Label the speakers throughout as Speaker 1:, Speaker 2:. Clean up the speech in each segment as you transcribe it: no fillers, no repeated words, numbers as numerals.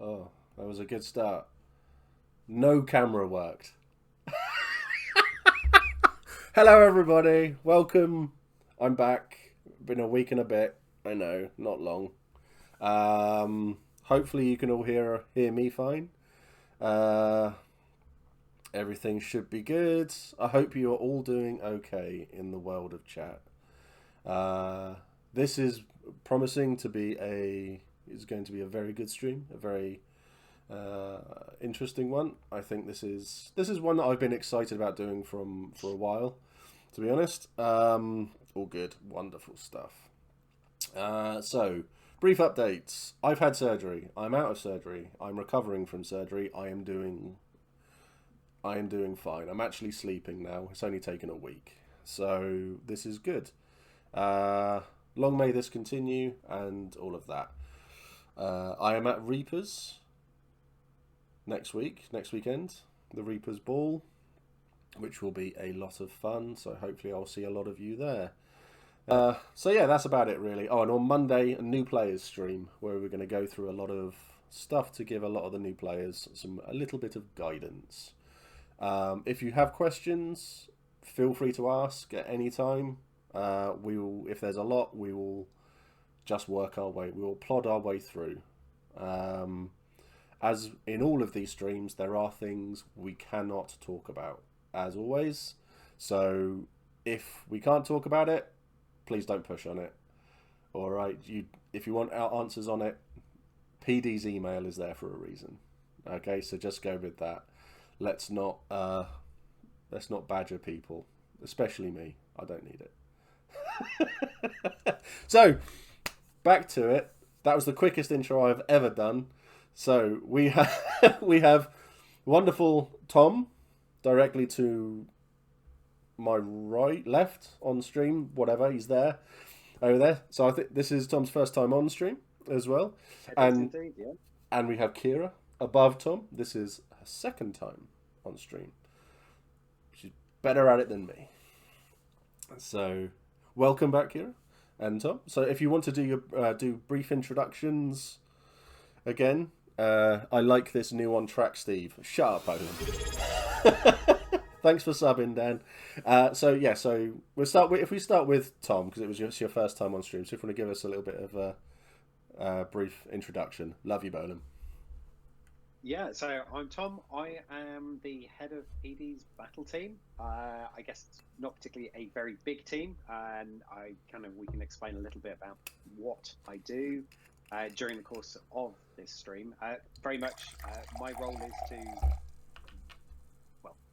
Speaker 1: Oh, that was a good start. No camera worked. Hello, everybody. Welcome. I'm back. Been a week and a bit. I know, not long. Hopefully, you can all hear me fine. Uh, Everything should be good. I hope you are all doing okay in the world of chat. Uh, this is promising to be a is going to be a very good stream. A very interesting one. I think this is one that I've been excited about doing for a while. To be honest, all good, wonderful stuff. So, brief updates. I've had surgery. I'm out of surgery. I'm recovering from surgery. I am doing fine. I'm actually sleeping now. It's only taken a week, so this is good. Uh, Long may this continue, and all of that. I am at Reapers next weekend, the Reapers Ball, which will be a lot of fun. So hopefully I'll see a lot of you there. So yeah, that's about it really. Oh, and on Monday, a new players stream where we're going to go through a lot of stuff to give a lot of the new players a little bit of guidance. If you have questions, feel free to ask at any time. If there's a lot, we will just work our way. We will plod our way through. Um, as in all of these streams, there are things we cannot talk about, as always. So if we can't talk about it, please don't push on it. All right, if you want our answers on it, PD's email is there for a reason. Okay, so just go with that. Let's not badger people, especially me. I don't need it. So back to it. That was the quickest intro I've ever done. So we have we have wonderful Tom directly to my left on stream, whatever, he's there over there. So I think this is Tom's first time on stream as well,
Speaker 2: It is
Speaker 1: and
Speaker 2: indeed, yeah.
Speaker 1: and we have Kira above Tom. This is her second time on stream. She's better at it than me. So welcome back, Kira and Tom. So if you want to do your do brief introductions again, I like this new on track, Steve. Shut up, Owen. Thanks for subbing, Dan. So we'll start with if we start with Tom because it was your first time on stream. So if you want to give us a little bit of a brief introduction, love you, Bolin.
Speaker 2: Yeah, so I'm Tom. I am the head of PD's battle team. I guess it's not particularly a very big team, and we can explain a little bit about what I do during the course of this stream. Very much, my role is to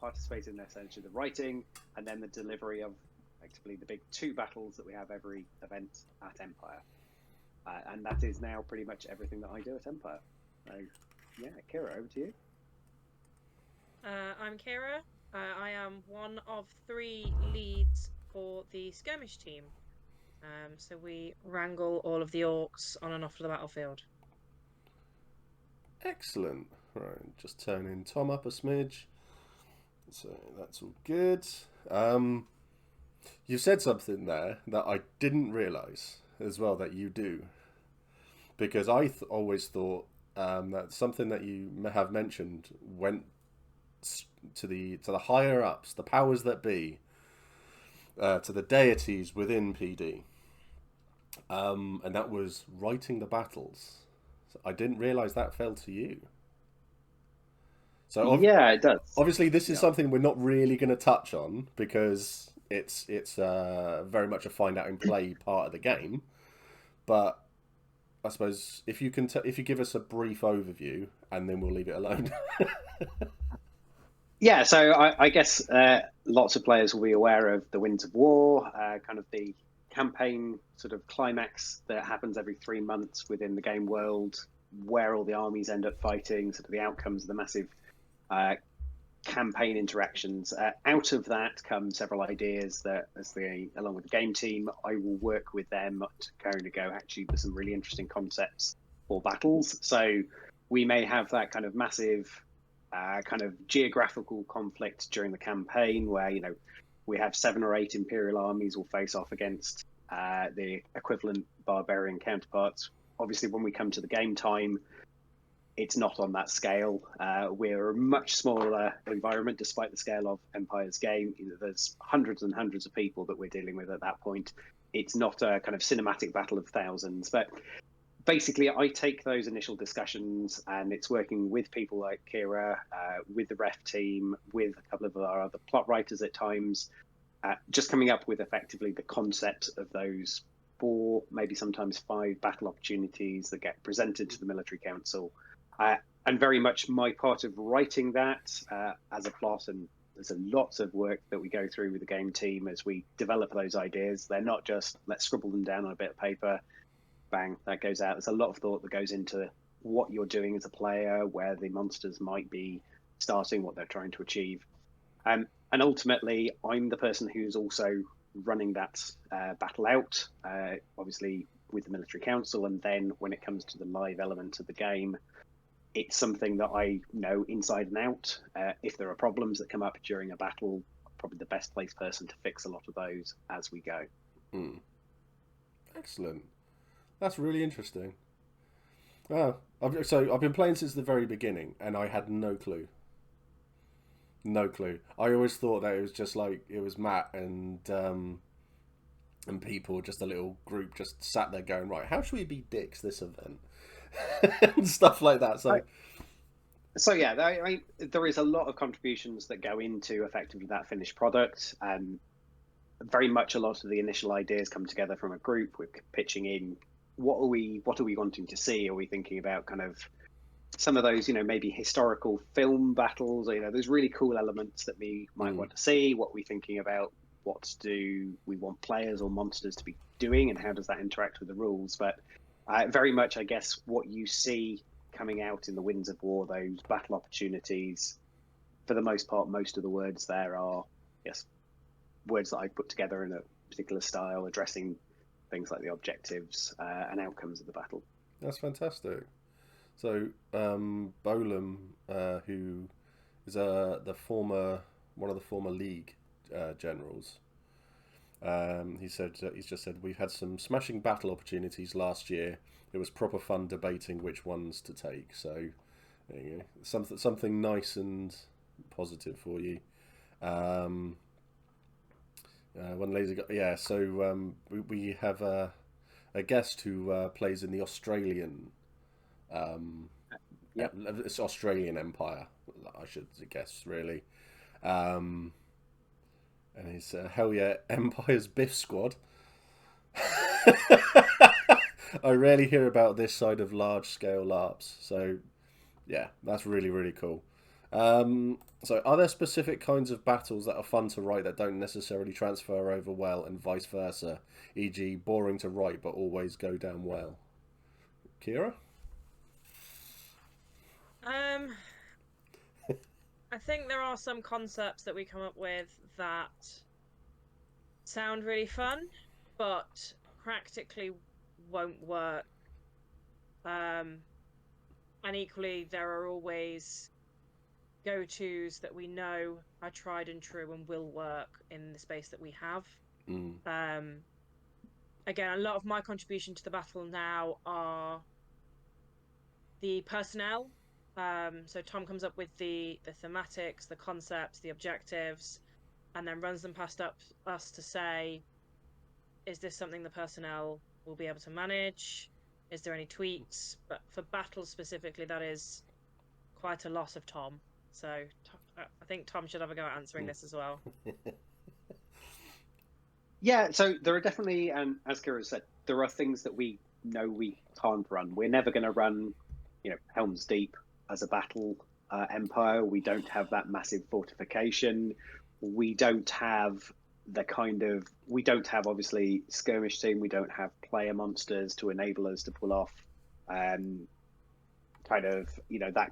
Speaker 2: participate in essentially the writing and then the delivery of effectively the big two battles that we have every event at Empire. And that is now pretty much everything that I do at Empire. So, yeah, Kira, over to you.
Speaker 3: I'm Kira. I am one of three leads for the skirmish team. So we wrangle all of the orcs on and off the battlefield.
Speaker 1: Excellent. Right, just turning Tom up a smidge. So that's all good. You said something there that I didn't realise as well that you do, because I always thought that something that you have mentioned went to the higher ups, the powers that be, to the deities within PD, and that was writing the battles. So I didn't realise that fell to you. So
Speaker 2: Yeah, it does.
Speaker 1: obviously this is
Speaker 2: Yeah.
Speaker 1: something we're not really going to touch on because it's very much a find out and play part of the game. But I suppose if you can if you give us a brief overview and then we'll leave it alone.
Speaker 2: Yeah, so I guess lots of players will be aware of the Winds of War, kind of the campaign sort of climax that happens every 3 months within the game world, where all the armies end up fighting, sort of the outcomes of the massive campaign interactions. Out of that come several ideas that, along with the game team, I will work with them to kind of go, actually, there's some really interesting concepts for battles. So we may have that kind of massive kind of geographical conflict during the campaign where, we have 7 or 8 Imperial armies will face off against the equivalent barbarian counterparts. Obviously, when we come to the game time, it's not on that scale. We're a much smaller environment, despite the scale of Empire's game. There's hundreds and hundreds of people that we're dealing with at that point. It's not a kind of cinematic battle of thousands, but basically, I take those initial discussions, and it's working with people like Kira, with the ref team, with a couple of our other plot writers at times, just coming up with effectively the concept of those 4, maybe sometimes 5 battle opportunities that get presented to the military council. And very much my part of writing that as a plot, and there's a lots of work that we go through with the game team as we develop those ideas. They're not just let's scribble them down on a bit of paper, bang, that goes out. There's a lot of thought that goes into what you're doing as a player, where the monsters might be starting, what they're trying to achieve. And ultimately, I'm the person who's also running that battle out, obviously with the military council. And then when it comes to the live element of the game, it's something that I know inside and out. If there are problems that come up during a battle, probably the best placed person to fix a lot of those as we go.
Speaker 1: Excellent. That's really interesting. So I've been playing since the very beginning, and I had no clue. No clue. I always thought that it was just like it was Matt and people, just a little group, just sat there going, right, how should we be dicks this event and stuff like that.
Speaker 2: So yeah, there is a lot of contributions that go into effectively that finished product. Very much a lot of the initial ideas come together from a group. We're pitching in what are we wanting to see? Are we thinking about kind of some of those, maybe historical film battles, those really cool elements that we might want to see? What are we thinking about? What do we want players or monsters to be doing, and how does that interact with the rules? But very much, I guess, what you see coming out in the Winds of War, those battle opportunities, for the most part, most of the words there are, yes, words that I put together in a particular style, addressing things like the objectives and outcomes of the battle.
Speaker 1: That's fantastic. So Bolam, who is one of the former League generals, he's just said we've had some smashing battle opportunities last year. It was proper fun debating which ones to take. So there you go. Something nice and positive for you. One laser so we have a guest who plays in the Australian it's Australian Empire, I should guess, really. And he's hell yeah, Empire's Biff Squad. I rarely hear about this side of large scale LARPs, so yeah, that's really, really cool. So are there specific kinds of battles that are fun to write that don't necessarily transfer over well, and vice versa, e.g. boring to write but always go down well? Kira?
Speaker 3: I think there are some concepts that we come up with that sound really fun, but practically won't work. And equally, there are always go-tos that we know are tried and true and will work in the space that we have. Again, a lot of my contribution to the battle now are the personnel. So Tom comes up with the thematics, the concepts, the objectives, and then runs them past us to say, is this something the personnel will be able to manage? Is there any tweaks? But for battles specifically, that is quite a lot of Tom. So I think Tom should have a go at answering this as well.
Speaker 2: Yeah, so there are definitely, and as Kira said, there are things that we know we can't run. We're never going to run, Helm's Deep as a battle empire. We don't have that massive fortification. We don't have obviously skirmish team. We don't have player monsters to enable us to pull off that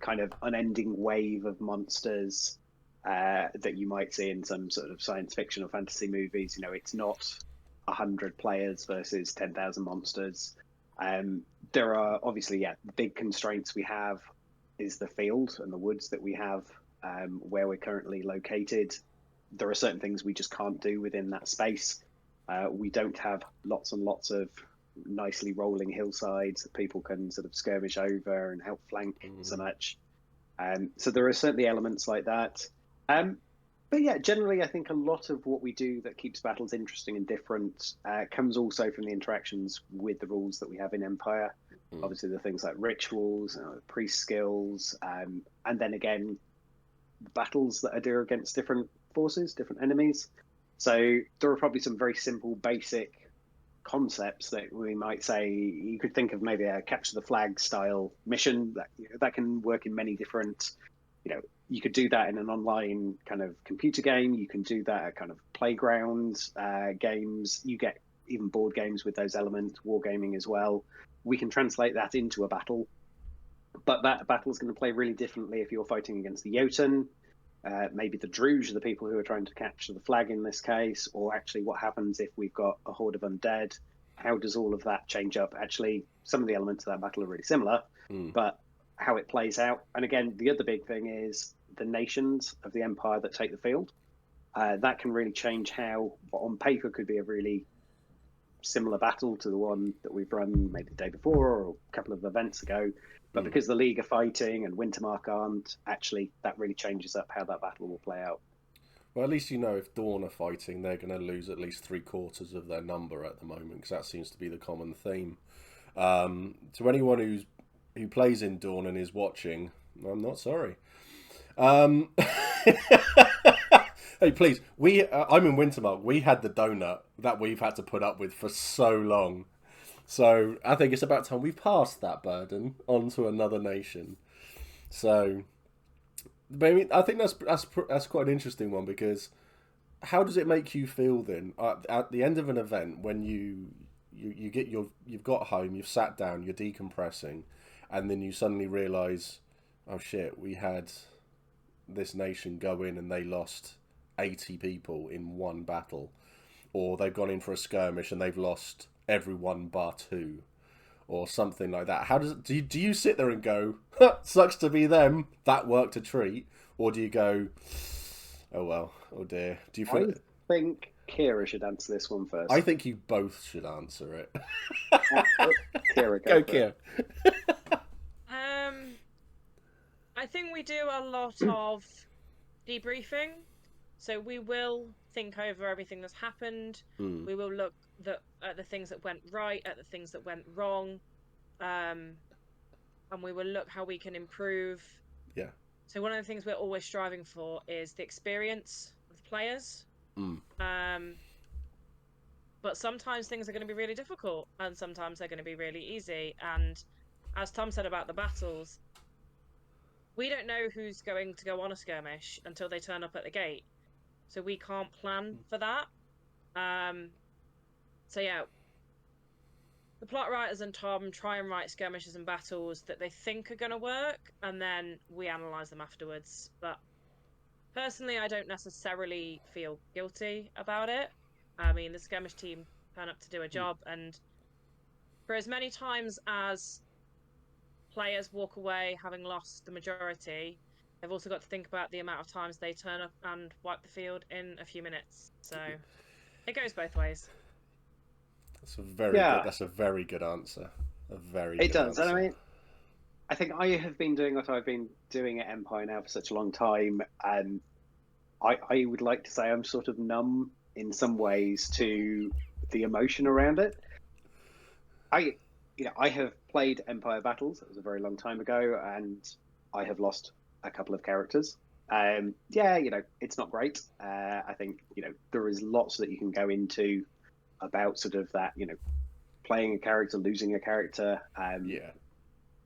Speaker 2: kind of unending wave of monsters that you might see in some sort of science fiction or fantasy movies. It's not 100 players versus 10,000 monsters. There are obviously, big constraints we have is the field and the woods that we have where we're currently located. There are certain things we just can't do within that space. We don't have lots and lots of nicely rolling hillsides that people can sort of skirmish over and help flank so much. So there are certainly elements like that. But yeah, generally, I think a lot of what we do that keeps battles interesting and different comes also from the interactions with the rules that we have in Empire. Obviously, the things like rituals, priest skills, and then again, battles that are do against different forces, different enemies. So there are probably some very simple, basic concepts that we might say you could think of maybe a capture the flag style mission that can work in many different, you could do that in an online kind of computer game. You can do that at kind of playground games. You get even board games with those elements, wargaming as well. We can translate that into a battle, but that battle is going to play really differently if you're fighting against the Jotun. Maybe the Druge are the people who are trying to capture the flag in this case, or actually what happens if we've got a horde of undead. How does all of that change up? Actually, some of the elements of that battle are really similar, but how it plays out. And again, the other big thing is the nations of the Empire that take the field. That can really change how, what on paper could be a really similar battle to the one that we've run maybe the day before or a couple of events ago. But because the League are fighting and Wintermark aren't, actually, that really changes up how that battle will play out.
Speaker 1: Well, at least you know if Dawn are fighting, they're going to lose at least 3/4 of their number at the moment, because that seems to be the common theme. To anyone who plays in Dawn and is watching, I'm not sorry. Hey, please, I'm in Wintermark. We had the donut that we've had to put up with for so long. So I think it's about time we've passed that burden on to another nation. So, but I mean, I think that's quite an interesting one, because how does it make you feel then at the end of an event when you've got home, you've sat down, you're decompressing, and then you suddenly realise, oh shit, we had this nation go in and they lost 80 people in one battle, or they've gone in for a skirmish and they've lost everyone bar 2, or something like that. How do you sit there and go, sucks to be them, that worked a treat, or do you go, oh well, oh dear? Do you feel?
Speaker 2: I think Kira should answer this one first.
Speaker 1: I think you both should answer it.
Speaker 2: Kira,
Speaker 1: go Kira.
Speaker 3: I think we do a lot of debriefing. So we will think over everything that's happened. We will look at the things that went right, at the things that went wrong, and we will look how we can improve.
Speaker 1: Yeah.
Speaker 3: So one of the things we're always striving for is the experience of the players. But sometimes things are going to be really difficult, and sometimes they're going to be really easy. And as Tom said about the battles, we don't know who's going to go on a skirmish until they turn up at the gate. So we can't plan for that. So yeah, the plot writers and Tom try and write skirmishes and battles that they think are going to work, and then we analyse them afterwards. But personally, I don't necessarily feel guilty about it. I mean, the skirmish team turn up to do a job, and for as many times as players walk away having lost the majority, they've also got to think about the amount of times they turn up and wipe the field in a few minutes. So it goes both ways.
Speaker 1: That's a very good answer.
Speaker 2: It does. And I mean, I think I have been doing what I've been doing at Empire now for such a long time, and I would like to say I'm sort of numb in some ways to the emotion around it. I have played Empire Battles. It was a very long time ago, and I have lost a couple of characters. It's not great. I think there is lots that you can go into about sort of that, playing a character, losing a character.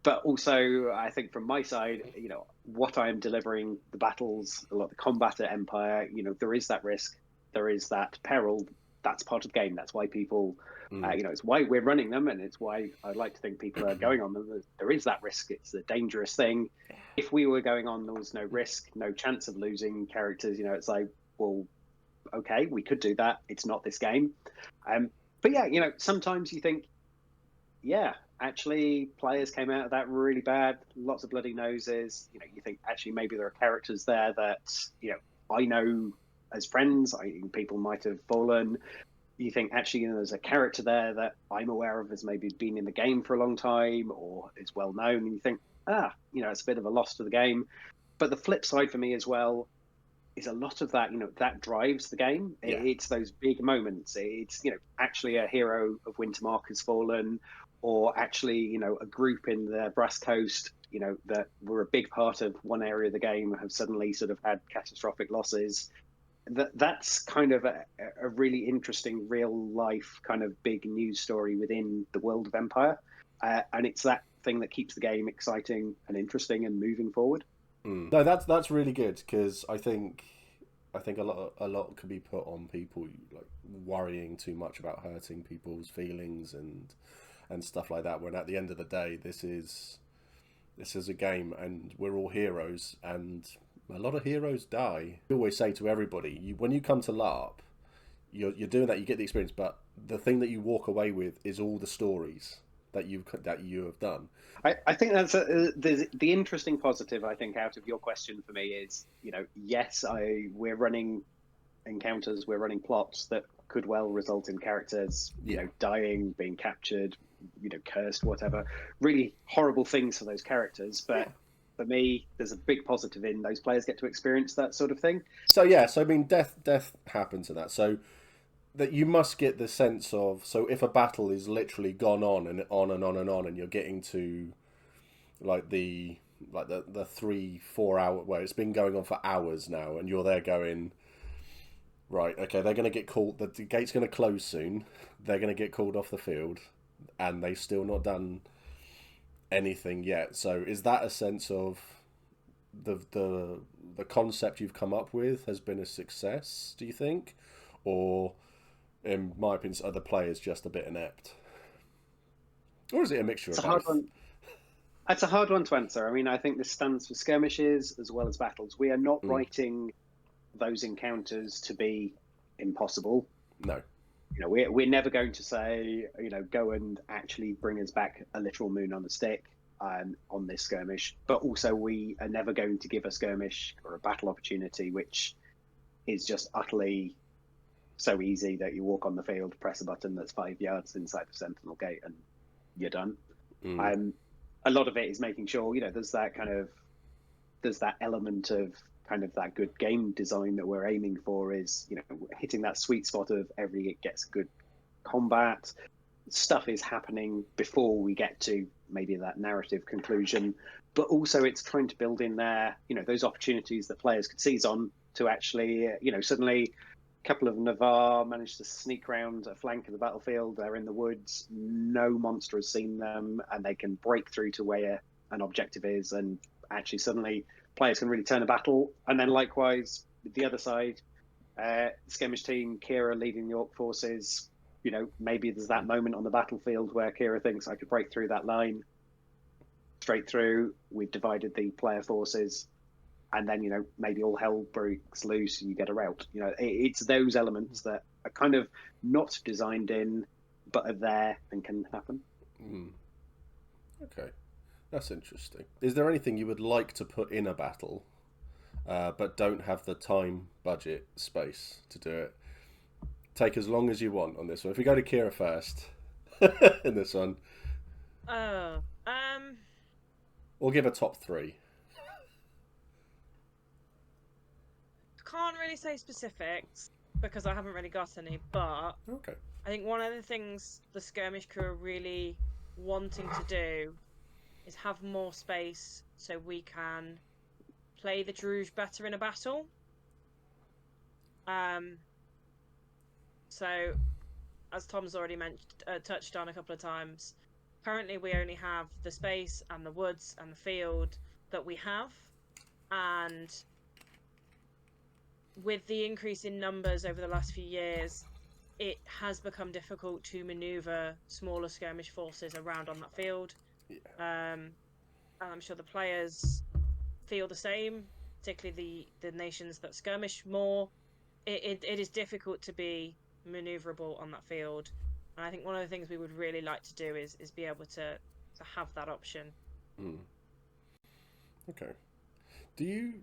Speaker 2: But also, I think from my side, what I am delivering, the battles, a lot of the combat at Empire, there is that risk, there is that peril. That's part of the game. That's why people, it's why we're running them, and it's why I'd like to think people are going on them. There is that risk. It's a dangerous thing. If we were going on, there was no risk, no chance of losing characters. It's like, well, okay, we could do that. It's not this game. But yeah, sometimes you think, yeah, actually, players came out of that really bad, lots of bloody noses. You think actually maybe there are characters there that I know as friends, people might have fallen. you think actually, there's a character there that I'm aware of as maybe been in the game for a long time or is well known, and you think, it's a bit of a loss to the game. But the flip side for me as well is a lot of that, that drives the game.
Speaker 1: Yeah.
Speaker 2: It's those big moments. It's, actually a hero of Wintermark has fallen, or actually, a group in the Brass Coast, that were a big part of one area of the game have suddenly sort of had catastrophic losses. That's kind of a really interesting real life kind of big news story within the world of Empire. And it's that thing that keeps the game exciting and interesting and moving forward.
Speaker 1: No, that's really good, because I think a lot can be put on people like worrying too much about hurting people's feelings and stuff like that. When at the end of the day, this is a game, and we're all heroes, and a lot of heroes die. I always say to everybody, when you come to LARP, you're doing that. You get the experience, but the thing that you walk away with is all the stories that you have done.
Speaker 2: I think that's the interesting positive, I think, out of your question for me is, yes, we're running encounters, we're running plots that could well result in characters, dying, being captured, cursed, whatever. Really horrible things for those characters. But for me, there's a big positive in those players get to experience that sort of thing.
Speaker 1: So I mean, death happens in that. So that you must get the sense of, so if a battle is literally gone on and on and on and on, and you're getting to the 3-4 hour where it's been going on for hours now, and you're there going, right, okay, they're going to get called, the gate's going to close soon, they're going to get called off the field, and they've still not done anything yet. So is that a sense of the concept you've come up with has been a success, do you think? Or, in my opinion, are the players just a bit inept? Or is it a mixture of both?
Speaker 2: It's a hard one to answer. I mean, I think this stands for skirmishes as well as battles. We are not writing those encounters to be impossible.
Speaker 1: No.
Speaker 2: We're never going to say, go and actually bring us back a literal moon on the stick on this skirmish. But also, we are never going to give a skirmish or a battle opportunity which is just utterly so easy that you walk on the field, press a button that's 5 yards inside the Sentinel Gate, and you're done. A lot of it is making sure, there's that element of kind of that good game design that we're aiming for, is, hitting that sweet spot of it gets good combat. Stuff is happening before we get to maybe that narrative conclusion, but also it's trying to build in there, those opportunities that players could seize on to actually, suddenly a couple of Navarre managed to sneak around a flank of the battlefield. They're in the woods. No monster has seen them, and they can break through to where an objective is. And actually, suddenly, players can really turn a battle. And then, likewise, the other side, skirmish team, Kira leading the Orc forces. Maybe there's that moment on the battlefield where Kira thinks, I could break through that line straight through. We've divided the player forces. And then, maybe all hell breaks loose and you get a rout. It's those elements that are kind of not designed in, but are there and can happen.
Speaker 1: Okay, that's interesting. Is there anything you would like to put in a battle, but don't have the time, budget, space to do it? Take as long as you want on this one. If we go to Kira first, in this one. Or give a top 3.
Speaker 3: Can't really say specifics because I haven't really got any, but
Speaker 1: okay.
Speaker 3: I think one of the things the skirmish crew are really wanting to do is have more space so we can play the Druge better in a battle. So, as Tom's already touched on a couple of times, currently we only have the space and the woods and the field that we have, and with the increase in numbers over the last few years, it has become difficult to maneuver smaller skirmish forces around on that field.
Speaker 1: Yeah.
Speaker 3: And I'm sure the players feel the same, particularly the nations that skirmish more. It is difficult to be maneuverable on that field. And I think one of the things we would really like to do is be able to have that option.
Speaker 1: Okay. Do you...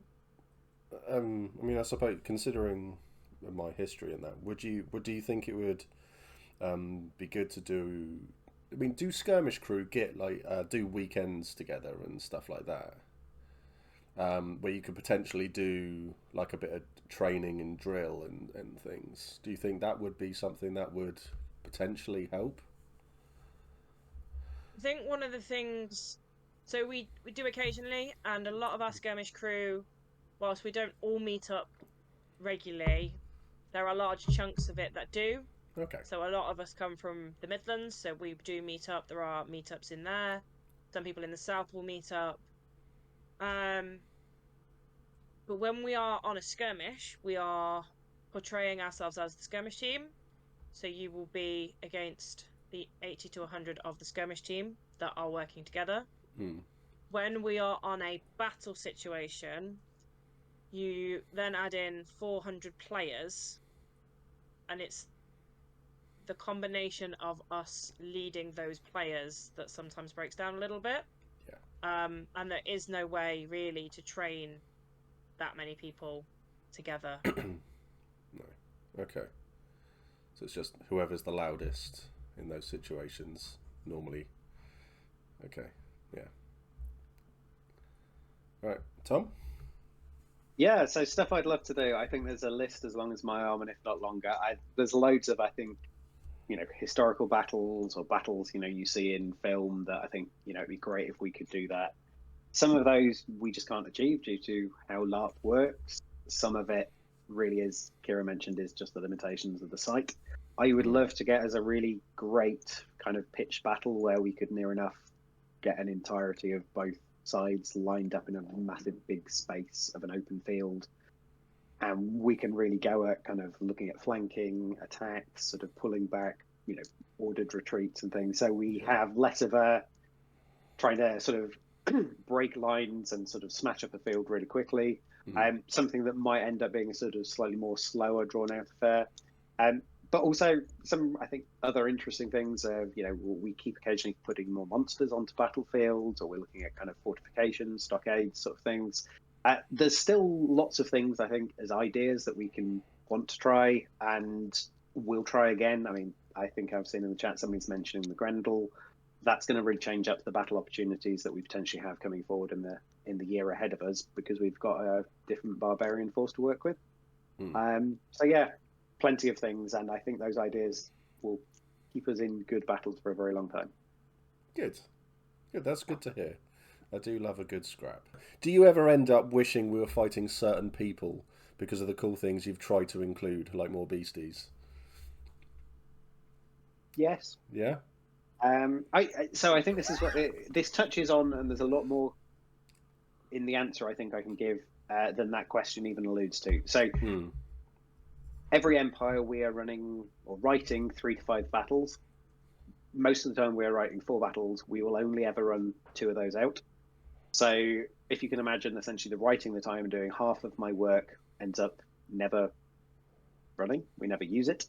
Speaker 1: I mean, I suppose, considering my history in that, do you think it would Be good to do. I mean, do skirmish crew get like do weekends together and stuff like that? Where you could potentially do like a bit of training and drill and things. Do you think that would be something that would potentially help?
Speaker 3: I think one of the things, so we do occasionally, and a lot of our skirmish crew, whilst we don't all meet up regularly, there are large chunks of it that do.
Speaker 1: Okay.
Speaker 3: So a lot of us come from the Midlands, so we do meet up. There are meetups in there. Some people in the South will meet up. But when we are on a skirmish, we are portraying ourselves as the skirmish team. So you will be against the 80 to 100 of the skirmish team that are working together. When we are on a battle situation, you then add in 400 players, and it's the combination of us leading those players that sometimes breaks down a little bit.
Speaker 1: Yeah.
Speaker 3: And there is no way really to train that many people together.
Speaker 1: No. Okay. So it's just whoever's the loudest in those situations normally. Okay. Yeah. All right, Tom?
Speaker 2: Yeah, so stuff I'd love to do. I think there's a list as long as my arm, and if not longer. There's loads of, I think, historical battles or battles, you see in film that I think, it'd be great if we could do that. Some of those we just can't achieve due to how LARP works. Some of it really, as Kira mentioned, is just the limitations of the site. I would love to get as a really great kind of pitch battle where we could near enough get an entirety of both sides lined up in a massive big space of an open field. And we can really go at kind of looking at flanking, attacks, sort of pulling back, ordered retreats and things. So we have less of a trying to sort of break lines and sort of smash up a field really quickly. Something that might end up being a sort of slightly more slower, drawn out affair. But also some, I think, other interesting things of, we keep occasionally putting more monsters onto battlefields, or we're looking at kind of fortifications, stockades, sort of things. There's still lots of things, I think, as ideas that we can want to try, and we'll try again. I mean, I think I've seen in the chat somebody's mentioning the Grendel. That's going to really change up the battle opportunities that we potentially have coming forward in the year ahead of us, because we've got a different barbarian force to work with. So yeah, plenty of things, and I think those ideas will keep us in good battles for a very long time.
Speaker 1: Good. That's good to hear. I do love a good scrap. Do you ever end up wishing we were fighting certain people because of the cool things you've tried to include, like more beasties?
Speaker 2: Yes.
Speaker 1: Yeah.
Speaker 2: So I think this is what this touches on, and there's a lot more in the answer I think I can give than that question even alludes to. So every empire we are running or writing 3 to 5 battles. Most of the time we are writing 4 battles. We will only ever run 2 of those out. So if you can imagine, essentially the writing the time and doing half of my work ends up never running. We never use it.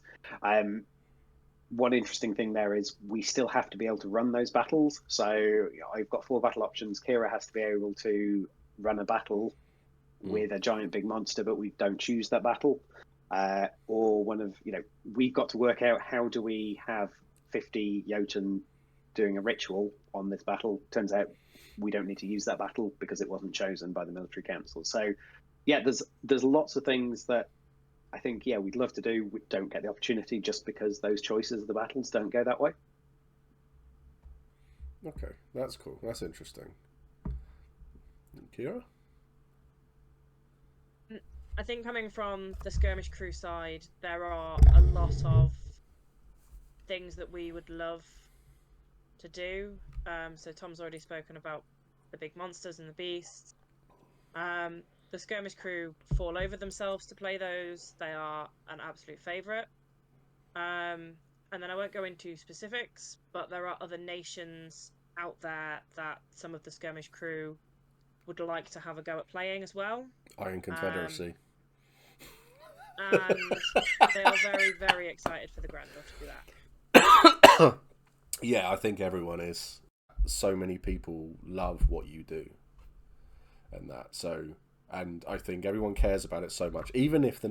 Speaker 2: One interesting thing there is we still have to be able to run those battles. So I've got 4 battle options. Kira has to be able to run a battle with a giant big monster, but we don't choose that battle. Or one of, we've got to work out how do we have 50 Jotun doing a ritual on this battle. Turns out we don't need to use that battle because it wasn't chosen by the military council. So yeah, there's lots of things that I think, we'd love to do. We don't get the opportunity just because those choices of the battles don't go that way.
Speaker 1: Okay, that's cool. That's interesting. Kira?
Speaker 3: I think coming from the skirmish crew side, there are a lot of things that we would love to do. So Tom's already spoken about the big monsters and the beasts. The skirmish crew fall over themselves to play those. They are an absolute favourite. And then I won't go into specifics, but there are other nations out there that some of the skirmish crew would like to have a go at playing as well.
Speaker 1: Iron Confederacy.
Speaker 3: And they are very, very excited for the Grendel to do that.
Speaker 1: Yeah, I think everyone is. So many people love what you do, and that. So, and I think everyone cares about it so much. Even if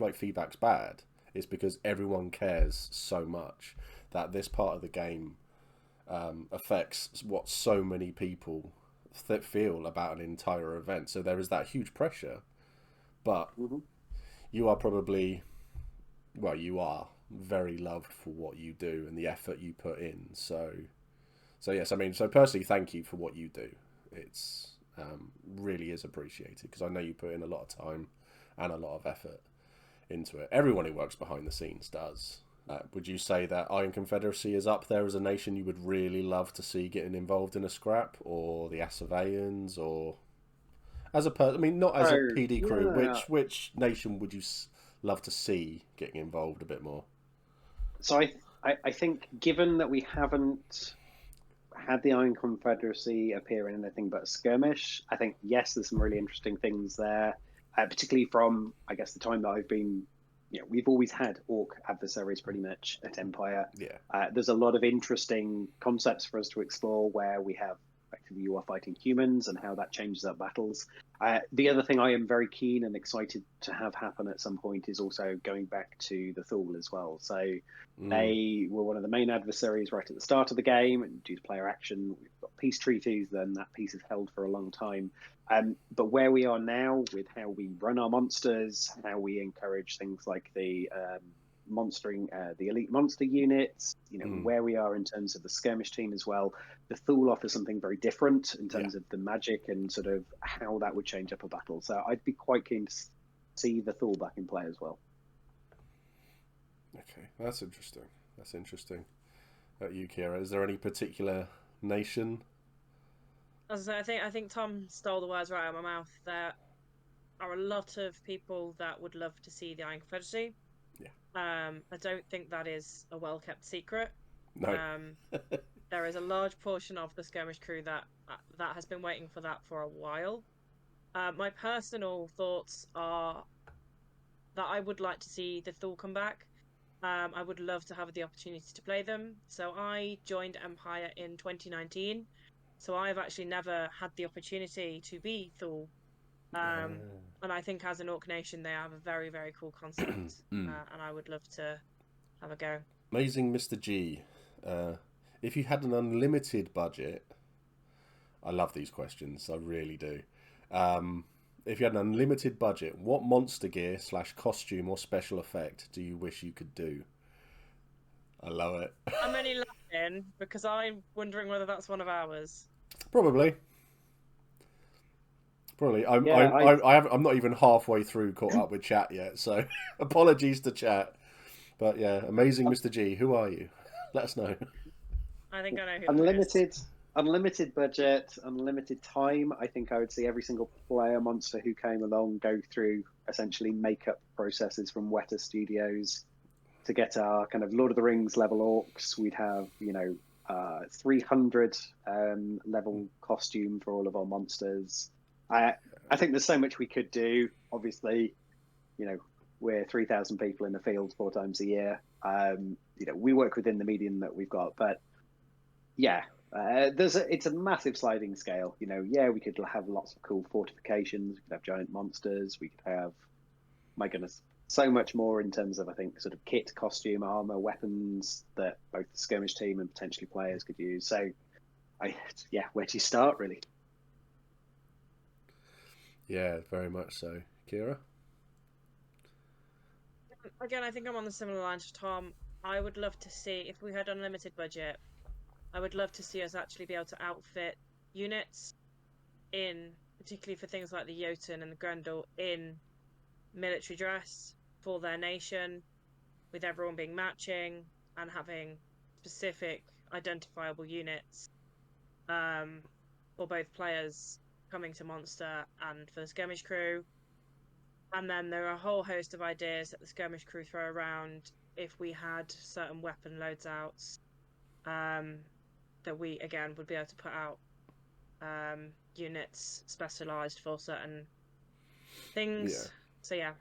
Speaker 1: like feedback's bad, It's because everyone cares so much that this part of the game affects what so many people feel about an entire event. So there is that huge pressure, but you are probably, well, you are very loved for what you do and the effort you put in. So yes, I mean, so personally, thank you for what you do. It's really is appreciated, because I know you put in a lot of time and a lot of effort into it. Everyone who works behind the scenes does. Would you say that Iron Confederacy is up there as a nation you would really love to see getting involved in a scrap, or the Asavaians, or as a I mean, not as a PD crew.
Speaker 2: Yeah.
Speaker 1: Which nation would you love to see getting involved a bit more?
Speaker 2: So I think, given that we haven't had the Iron Confederacy appear in anything but a skirmish, I think, yes, there's some really interesting things there, particularly from, I guess, the time that I've been, we've always had orc adversaries pretty much at Empire.
Speaker 1: Yeah.
Speaker 2: There's a lot of interesting concepts for us to explore, where we have, effectively, you are fighting humans and how that changes up battles. The other thing I am very keen and excited to have happen at some point is also going back to the Thule as well. So they were one of the main adversaries right at the start of the game, and due to player action, we've got peace treaties, then that peace is held for a long time. But where we are now, with how we run our monsters, how we encourage things like the monstering, the elite monster units, where we are in terms of the skirmish team as well, the Thule offers something very different in terms of the magic and sort of how that would change up a battle. So I'd be quite keen to see the Thule back in play as well.
Speaker 1: Okay, that's interesting. That's interesting. You, Kira, is there any particular nation?
Speaker 3: As I say, I think Tom stole the words right out of my mouth. There are a lot of people that would love to see the Iron Confederacy.
Speaker 1: Yeah.
Speaker 3: I don't think that is a well-kept secret.
Speaker 1: No.
Speaker 3: There is a large portion of the skirmish crew that has been waiting for that for a while. My personal thoughts are that I would like to see the Thule come back. I would love to have the opportunity to play them. So I joined Empire in 2019. So I've actually never had the opportunity to be Thule. And I think as an Orc Nation, they have a very, very cool concept. And I would love to have a go.
Speaker 1: Amazing Mr. G. If you had an unlimited budget, I love these questions, I really do. If you had an unlimited budget, what monster gear / costume or special effect do you wish you could do? I love it.
Speaker 3: I'm only laughing because I'm wondering whether that's one of ours.
Speaker 1: Probably. I'm not even halfway through caught up with chat yet, so apologies to chat. But yeah, amazing Mr. G, who are you? Let us know.
Speaker 3: I think I know who.
Speaker 2: Unlimited budget, unlimited time. I think I would see every single player monster who came along go through essentially makeup processes from Weta Studios to get our kind of Lord of the Rings level orcs. We'd have 300 level costume for all of our monsters. I think there's so much we could do. Obviously, we're 3,000 people in the field 4 times a year. We work within the medium that we've got, but yeah, it's a massive sliding scale. We could have lots of cool fortifications. We could have giant monsters. We could have, my goodness, so much more in terms of, I think, sort of kit, costume, armor, weapons that both the skirmish team and potentially players could use. So, where do you start, really?
Speaker 1: Yeah, very much so. Kira?
Speaker 3: Again, I think I'm on the similar lines to Tom. I would love to see, if we had unlimited budget, I would love to see us actually be able to outfit units particularly for things like the Jotun and the Grendel, in military dress for their nation, with everyone being matching and having specific identifiable units for both players coming to Monster and for the skirmish crew. And then there are a whole host of ideas that the skirmish crew throw around if we had certain weapon loadouts that we, again, would be able to put out units specialised for certain things.
Speaker 1: Yeah.
Speaker 3: So yeah.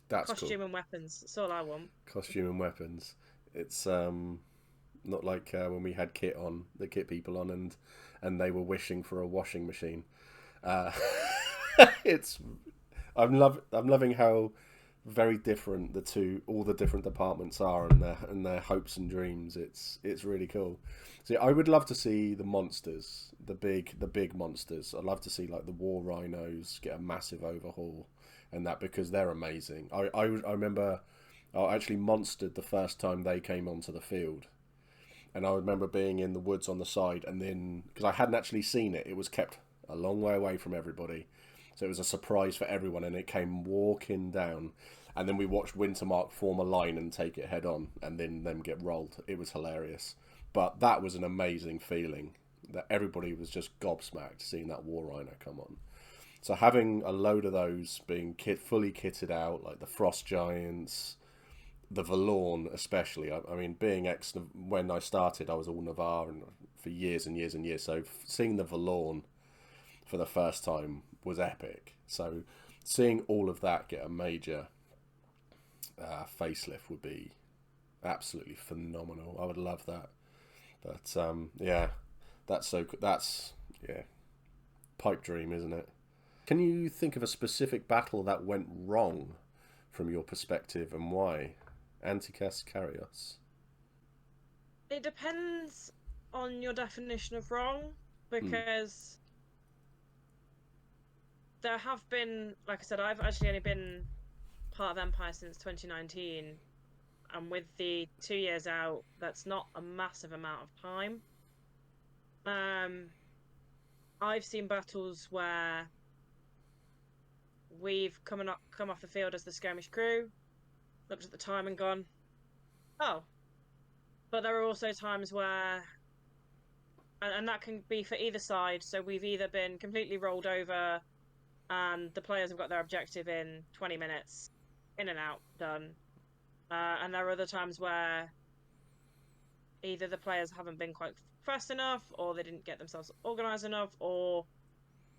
Speaker 1: That's
Speaker 3: costume
Speaker 1: cool.
Speaker 3: And weapons. That's all I want.
Speaker 1: Costume and weapons. It's not like when we had kit people on and they were wishing for a washing machine. I'm loving how very different all the different departments are, and their hopes and dreams. It's really cool. See, I would love to see the monsters, the big monsters. I'd love to see like the war rhinos get a massive overhaul, and that, because they're amazing. I remember I actually monstered the first time they came onto the field, and I remember being in the woods on the side, and then because I hadn't actually seen it, it was kept a long way away from everybody. So it was a surprise for everyone, and it came walking down. And then we watched Wintermark form a line and take it head on, and then them get rolled. It was hilarious. But that was an amazing feeling, that everybody was just gobsmacked seeing that War Rhino come on. So having a load of those being fully kitted out, like the Frost Giants, the Valorn especially. I mean, being when I started, I was all Navarre and for years and years and years. So seeing the Valorn for the first time was epic. So seeing all of that get a major facelift would be absolutely phenomenal. I would love that. But yeah, that's pipe dream, isn't it? Can you think of a specific battle that went wrong from your perspective, and why? Antikas Karios.
Speaker 3: It depends on your definition of wrong, because there have been, like I said, I've actually only been part of Empire since 2019, and with the 2 years out, that's not a massive amount of time. I've seen battles where we've come off the field as the skirmish crew, looked at the time and gone, oh. But there are also times where, and that can be for either side, so we've either been completely rolled over and the players have got their objective in 20 minutes, in and out, done. And there are other times where either the players haven't been quite fast enough, or they didn't get themselves organised enough, or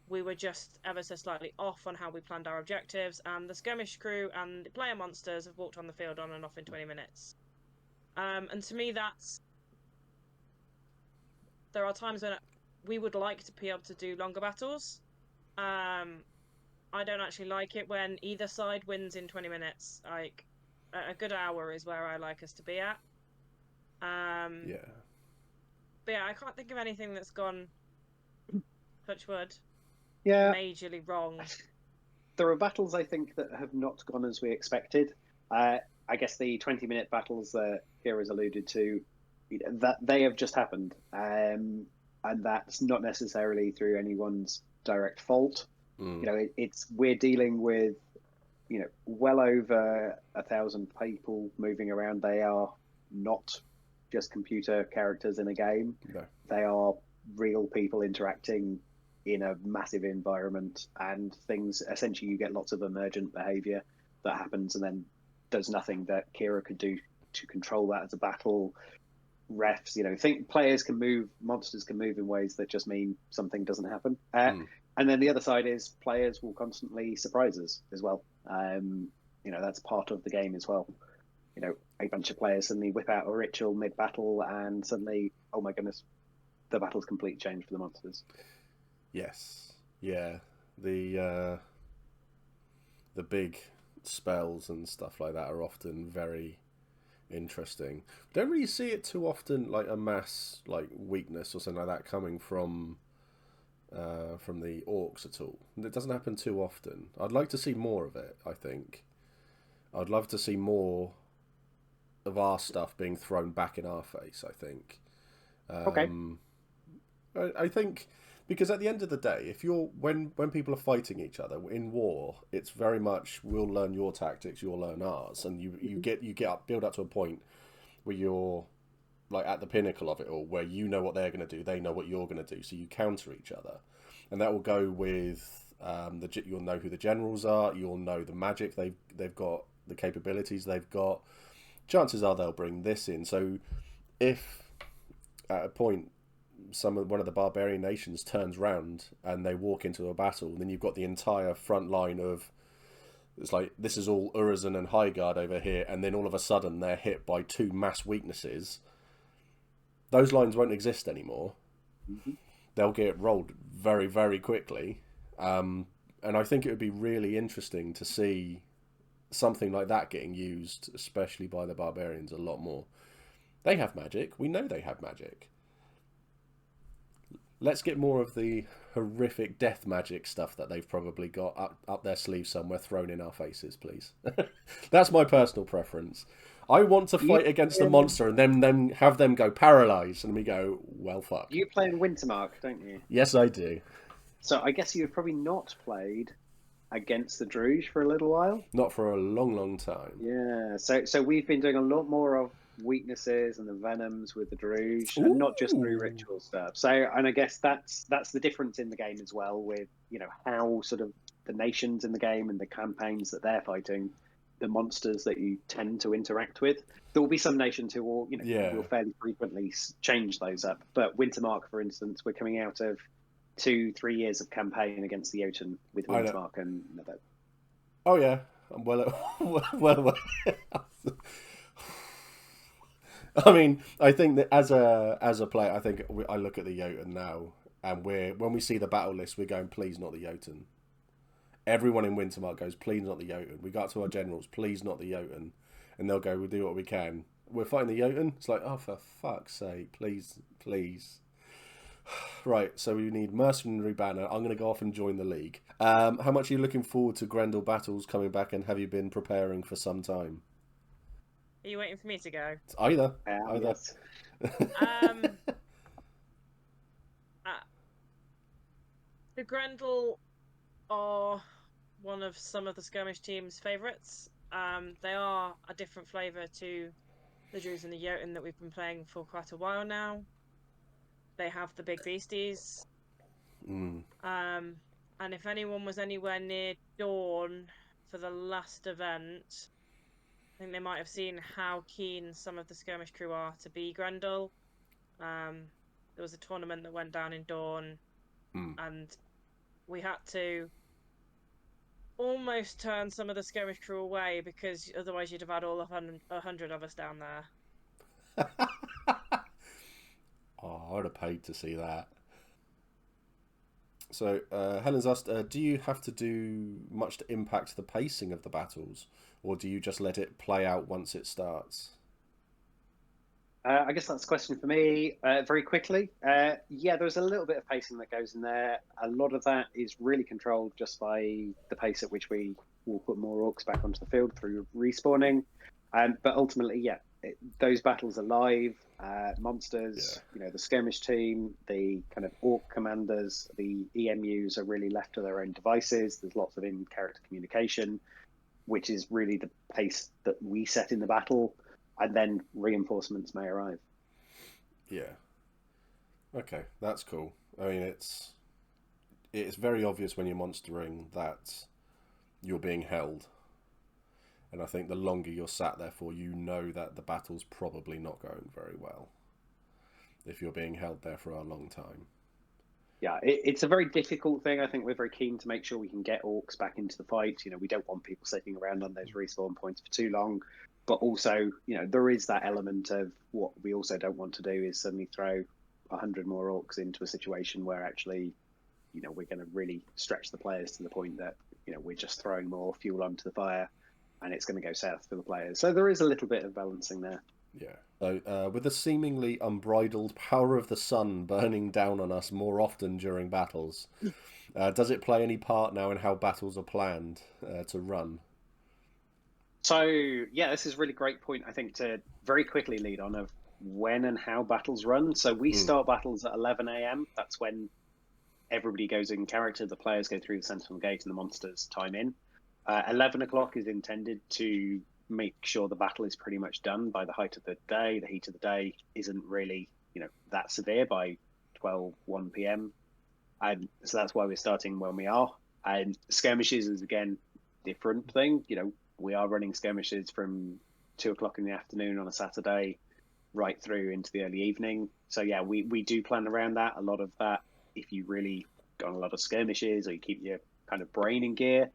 Speaker 3: we were just ever so slightly off on how we planned our objectives, and the skirmish crew and the player monsters have walked on the field on and off in 20 minutes. And to me, there are times when we would like to be able to do longer battles. I don't actually like it when either side wins in 20 minutes. Like, a good hour is where I like us to be at.
Speaker 1: Yeah.
Speaker 3: But yeah, I can't think of anything that's gone, touch wood, majorly wrong.
Speaker 2: There are battles, I think, that have not gone as we expected. I guess the 20-minute battles that Kira's alluded to, that they have just happened. And that's not necessarily through anyone's direct fault. We're dealing with, well over 1,000 people moving around. They are not just computer characters in a game.
Speaker 1: No.
Speaker 2: They are real people interacting in a massive environment, and things, essentially you get lots of emergent behavior that happens, and then there's nothing that Kira could do to control that as a battle. Refs, players can move, monsters can move in ways that just mean something doesn't happen. And then the other side is players will constantly surprise us as well. That's part of the game as well. A bunch of players suddenly whip out a ritual mid-battle, and suddenly, oh my goodness, the battle's completely changed for the monsters.
Speaker 1: Yes. Yeah. The big spells and stuff like that are often very interesting. Don't really see it too often, like a mass weakness or something like that coming from the orcs at all. It doesn't happen too often. I'd like to see more of it, I think. I'd love to see more of our stuff being thrown back in our face, I think.
Speaker 2: Okay.
Speaker 1: I think, because at the end of the day, if when people are fighting each other in war, it's very much, we'll learn your tactics, you'll learn ours, and you build up to a point where you're at the pinnacle of it all, where you know what they're going to do, they know what you're going to do, so you counter each other, and that will go with you'll know who the generals are, you'll know the magic they've got, the capabilities they've got. Chances are they'll bring this in. So if at a point one of the barbarian nations turns round and they walk into a battle, then you've got the entire front line of, it's like, this is all Urizen and Highguard over here, and then all of a sudden they're hit by two mass weaknesses. Those lines won't exist anymore.
Speaker 2: Mm-hmm.
Speaker 1: They'll get rolled very, very quickly. And I think it would be really interesting to see something like that getting used, especially by the barbarians, a lot more. They have magic. We know they have magic. Let's get more of the horrific death magic stuff that they've probably got up their sleeve somewhere thrown in our faces, please. That's my personal preference. I want to fight against the monster and then have them go paralysed, and we go, well, fuck.
Speaker 2: You play in Wintermark, don't you?
Speaker 1: Yes, I do.
Speaker 2: So I guess you've probably not played against the Druge for a little while.
Speaker 1: Not for a long, long time.
Speaker 2: Yeah. So we've been doing a lot more of weaknesses and the venoms with the Druge, and not just through ritual stuff. So, and I guess that's the difference in the game as well, with how sort of the nations in the game and the campaigns that they're fighting, the monsters that you tend to interact with. There will be some nations who will will fairly frequently change those up. But Wintermark, for instance, we're coming out of 2-3 years of campaign against the Jotun with Wintermark and
Speaker 1: Oh yeah, I'm well. I mean, I think that as a player, I think I look at the Jotun now, and when we see the battle list, we're going, please not the Jotun. Everyone in Wintermark goes, please not the Jotun. We got to our generals, please not the Jotun, and they'll go, we'll do what we can. We're fighting the Jotun. It's like, oh, for fuck's sake, please. Right, so we need Mercenary Banner. I'm going to go off and join the League. How much are you looking forward to Grendel battles coming back, and have you been preparing for some time?
Speaker 3: Are you waiting for me to go?
Speaker 1: It's either.
Speaker 2: Yes.
Speaker 3: The Grendel are one of some of the skirmish team's favourites. They are a different flavour to the Druids and the Jotun that we've been playing for quite a while now. They have the big beasties. And if anyone was anywhere near Dawn for the last event, I think they might have seen how keen some of the skirmish crew are to be Grendel. There was a tournament that went down in Dawn, and we had to almost turn some of the skirmish crew away, because otherwise you'd have had all 100 of us down there.
Speaker 1: Oh, I would have paid to see that. So, Helen's asked, do you have to do much to impact the pacing of the battles, or do you just let it play out once it starts?
Speaker 2: I guess that's a question for me. Very quickly, there's a little bit of pacing that goes in there. A lot of that is really controlled just by the pace at which we will put more orcs back onto the field through respawning. But ultimately, those battles are live. Monsters, the skirmish team, the kind of orc commanders, the EMUs are really left to their own devices. There's lots of in-character communication, which is really the pace that we set in the battle, and then reinforcements may arrive.
Speaker 1: Yeah. Okay, that's cool. I mean, it's very obvious when you're monstering that you're being held. And I think the longer you're sat there for, you know that the battle's probably not going very well if you're being held there for a long time.
Speaker 2: Yeah, it's a very difficult thing. I think we're very keen to make sure we can get orcs back into the fight. We don't want people sitting around on those respawn points for too long. But also, there is that element of what we also don't want to do is suddenly throw 100 more orcs into a situation where actually, we're going to really stretch the players to the point that, we're just throwing more fuel onto the fire, and it's going to go south for the players. So there is a little bit of balancing there.
Speaker 1: Yeah. So with the seemingly unbridled power of the sun burning down on us more often during battles, does it play any part now in how battles are planned to run?
Speaker 2: So, this is a really great point, I think, to very quickly lead on of when and how battles run. So we start battles at 11 a.m. That's when everybody goes in character. The players go through the Sentinel Gate and the monsters time in. 11 o'clock is intended to make sure the battle is pretty much done by the height of the day. The heat of the day isn't really, that severe by 1 p.m. And so that's why we're starting when we are. And skirmishes is, again, different thing. We are running skirmishes from 2 o'clock in the afternoon on a Saturday right through into the early evening. So, we do plan around that. A lot of that, if you really go on a lot of skirmishes or you keep your kind of brain in gear,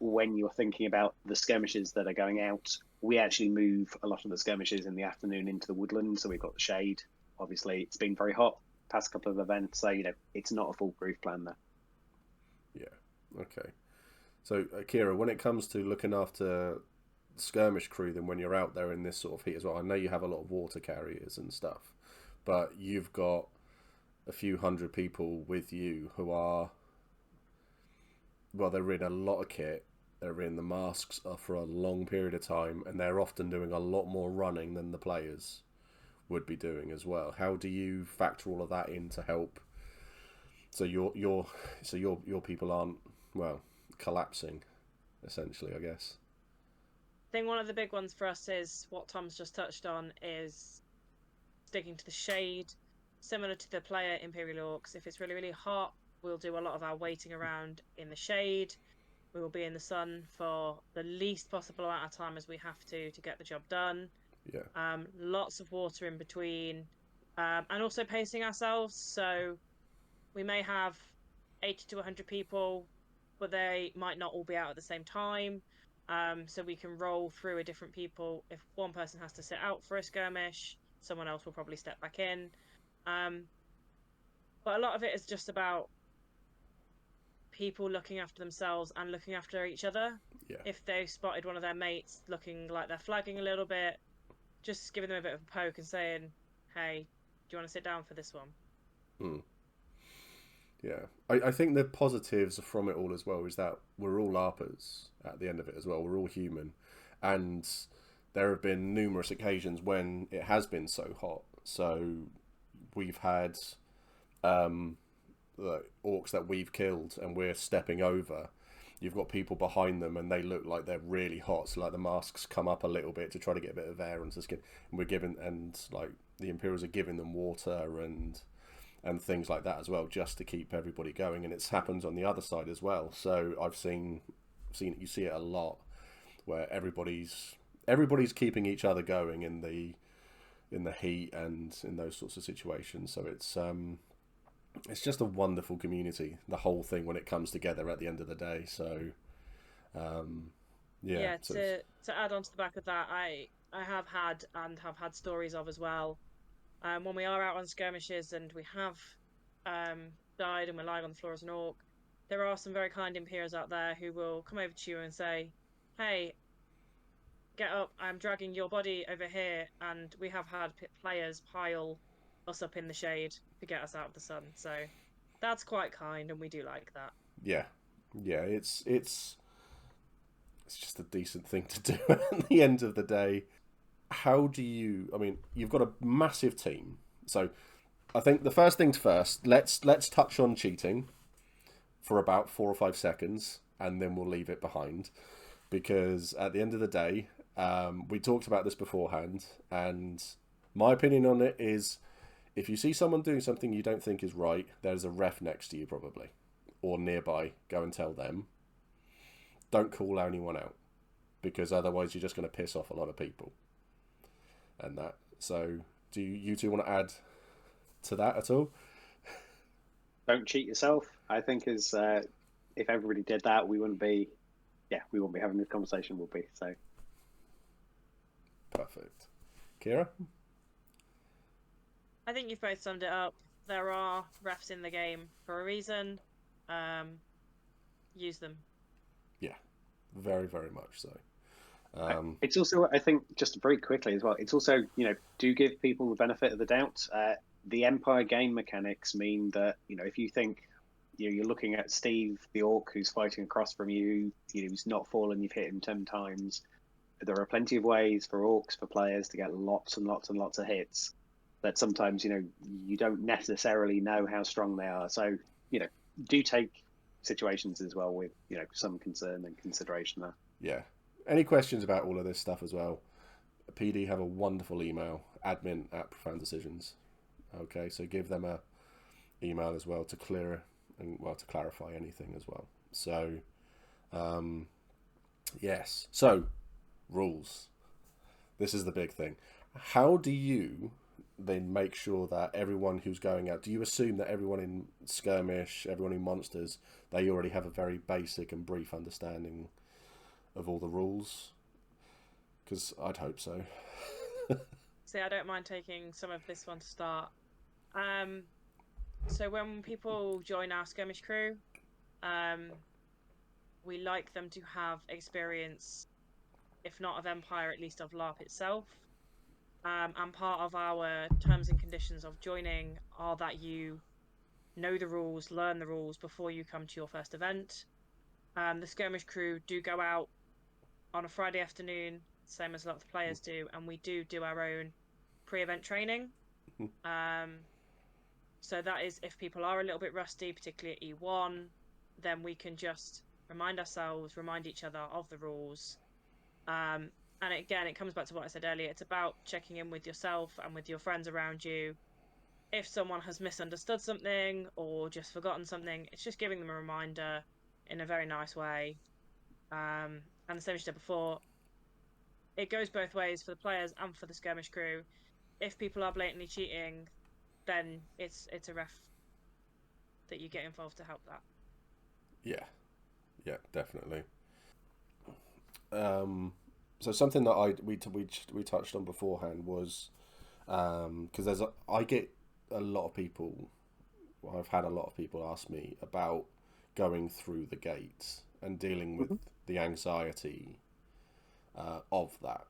Speaker 2: when you're thinking about the skirmishes that are going out, we actually move a lot of the skirmishes in the afternoon into the woodland. So we've got the shade. Obviously, it's been very hot past couple of events. So, it's not a foolproof plan there.
Speaker 1: Yeah. Okay. So, Kira, when it comes to looking after skirmish crew, then when you're out there in this sort of heat as well, I know you have a lot of water carriers and stuff, but you've got a few hundred people with you who are, well, they're in a lot of kit, they're in the masks for a long period of time, and they're often doing a lot more running than the players would be doing as well. How do you factor all of that in to help so your people aren't, well, collapsing, essentially, I guess?
Speaker 3: I think one of the big ones for us is what Tom's just touched on, is sticking to the shade, similar to the player Imperial Orcs. If it's really, really hot, we'll do a lot of our waiting around in the shade. We will be in the sun for the least possible amount of time as we have to get the job done.
Speaker 1: Yeah.
Speaker 3: Lots of water in between, and also pacing ourselves. So we may have 80 to 100 people, but they might not all be out at the same time. So we can roll through a different people. If one person has to sit out for a skirmish, someone else will probably step back in. But a lot of it is just about people looking after themselves and looking after each other.
Speaker 1: Yeah.
Speaker 3: If they've spotted one of their mates looking like they're flagging a little bit, just giving them a bit of a poke and saying, hey, do you want to sit down for this one?
Speaker 1: Yeah. I think the positives from it all as well is that we're all LARPers at the end of it as well. We're all human. And there have been numerous occasions when it has been so hot. So we've had the orcs that we've killed and we're stepping over. You've got people behind them and they look like they're really hot. So like the masks come up a little bit to try to get a bit of air into the skin. And we're giving, and like the Imperials are giving them water and things like that as well, just to keep everybody going. And it's happened on the other side as well. So I've seen you see it a lot where everybody's keeping each other going in the heat and in those sorts of situations. So it's just a wonderful community, the whole thing, when it comes together at the end of the day. So
Speaker 3: yeah,
Speaker 1: so
Speaker 3: to add on to the back of that, I have had stories of as well, when we are out on skirmishes and we have died and we're lying on the floor as an orc, there are some very kind Imperials out there who will come over to you and say, hey, get up, I'm dragging your body over here. And we have had players pile us up in the shade to get us out of the sun. So that's quite kind, and we do like that.
Speaker 1: yeah, it's just a decent thing to do at the end of the day. How do you, I mean, you've got a massive team. So I think the first things first, let's touch on cheating for about 4 or 5 seconds, and then we'll leave it behind. Because at the end of the day, we talked about this beforehand, and my opinion on it is, if you see someone doing something you don't think is right, there's a ref next to you probably, or nearby. Go and tell them. Don't call anyone out, because otherwise you're just going to piss off a lot of people. And that. So, do you two want to add to that at all?
Speaker 2: Don't cheat yourself. I think is if everybody did that, we wouldn't be having this conversation. Would be so.
Speaker 1: Perfect. Kira?
Speaker 3: I think you've both summed it up. There are refs in the game for a reason. Use them. Yeah,
Speaker 1: very, very much so.
Speaker 2: It's also, I think, just very quickly as well, it's also, do give people the benefit of the doubt. The Empire game mechanics mean that, if you think you're looking at Steve, the orc, who's fighting across from you, who's not fallen, you've hit him 10 times. There are plenty of ways for orcs, for players, to get lots and lots and lots of hits. That sometimes, you don't necessarily know how strong they are. So, do take situations as well with, some concern and consideration there.
Speaker 1: Yeah. Any questions about all of this stuff as well? PD have a wonderful email, admin@Profound Decisions. Okay, so give them a email as well to to clarify anything as well. So, yes. So, rules. This is the big thing. How do you then make sure that everyone who's going out, do you assume that everyone in skirmish, everyone in monsters, they already have a very basic and brief understanding of all the rules? Because I'd hope so.
Speaker 3: See, I don't mind taking some of this one to start. So when people join our skirmish crew, we like them to have experience, if not of Empire, at least of LARP itself. And part of our terms and conditions of joining are that you know the rules, learn the rules before you come to your first event. The skirmish crew do go out on a Friday afternoon, same as a lot of the players do, and we do our own pre-event training. So that is, if people are a little bit rusty, particularly at E1, then we can just remind ourselves, remind each other of the rules. And again, it comes back to what I said earlier. It's about checking in with yourself and with your friends around you. If someone has misunderstood something or just forgotten something, it's just giving them a reminder in a very nice way. And the same as I said before, it goes both ways for the players and for the skirmish crew. If people are blatantly cheating, then it's a ref that you get involved to help that.
Speaker 1: Yeah, definitely. So something that we touched on beforehand was because I get a lot of people. Well, I've had a lot of people ask me about going through the gates and dealing with the anxiety of that.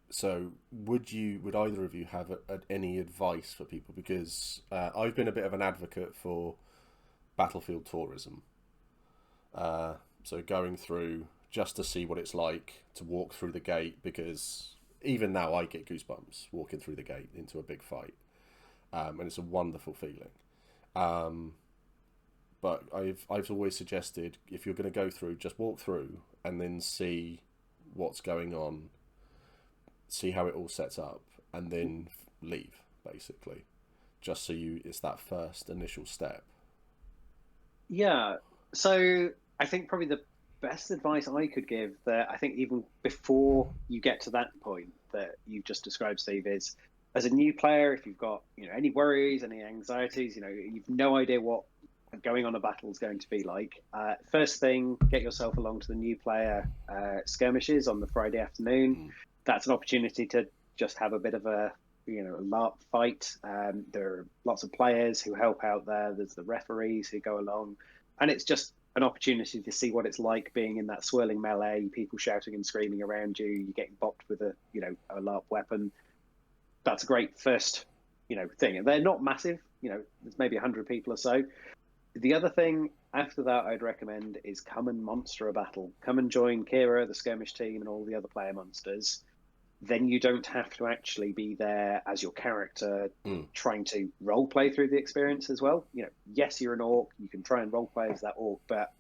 Speaker 1: So would either of you have any advice for people? Because I've been a bit of an advocate for battlefield tourism. So going through just to see what it's like to walk through the gate, because even now I get goosebumps walking through the gate into a big fight. And it's a wonderful feeling. But I've always suggested, if you're going to go through, just walk through and then see what's going on, see how it all sets up, and then leave, basically, just so it's that first initial step.
Speaker 2: Yeah, so I think probably the best advice I could give, that I think even before you get to that point that you've just described, Steve, is as a new player, if you've got any worries, any anxieties, you've no idea what going on a battle is going to be like. First thing, get yourself along to the new player skirmishes on the Friday afternoon. That's an opportunity to just have a bit of a LARP fight. There are lots of players who help out there. There's the referees who go along, and it's just an opportunity to see what it's like being in that swirling melee, people shouting and screaming around you. You're getting bopped with a LARP weapon. That's a great first thing. And they're not massive. There's maybe 100 people or so. The other thing after that I'd recommend is come and monster a battle. Come and join Kira, the skirmish team, and all the other player monsters. Then you don't have to actually be there as your character trying to role play through the experience as well. Yes, you're an orc. You can try and role play as that orc, but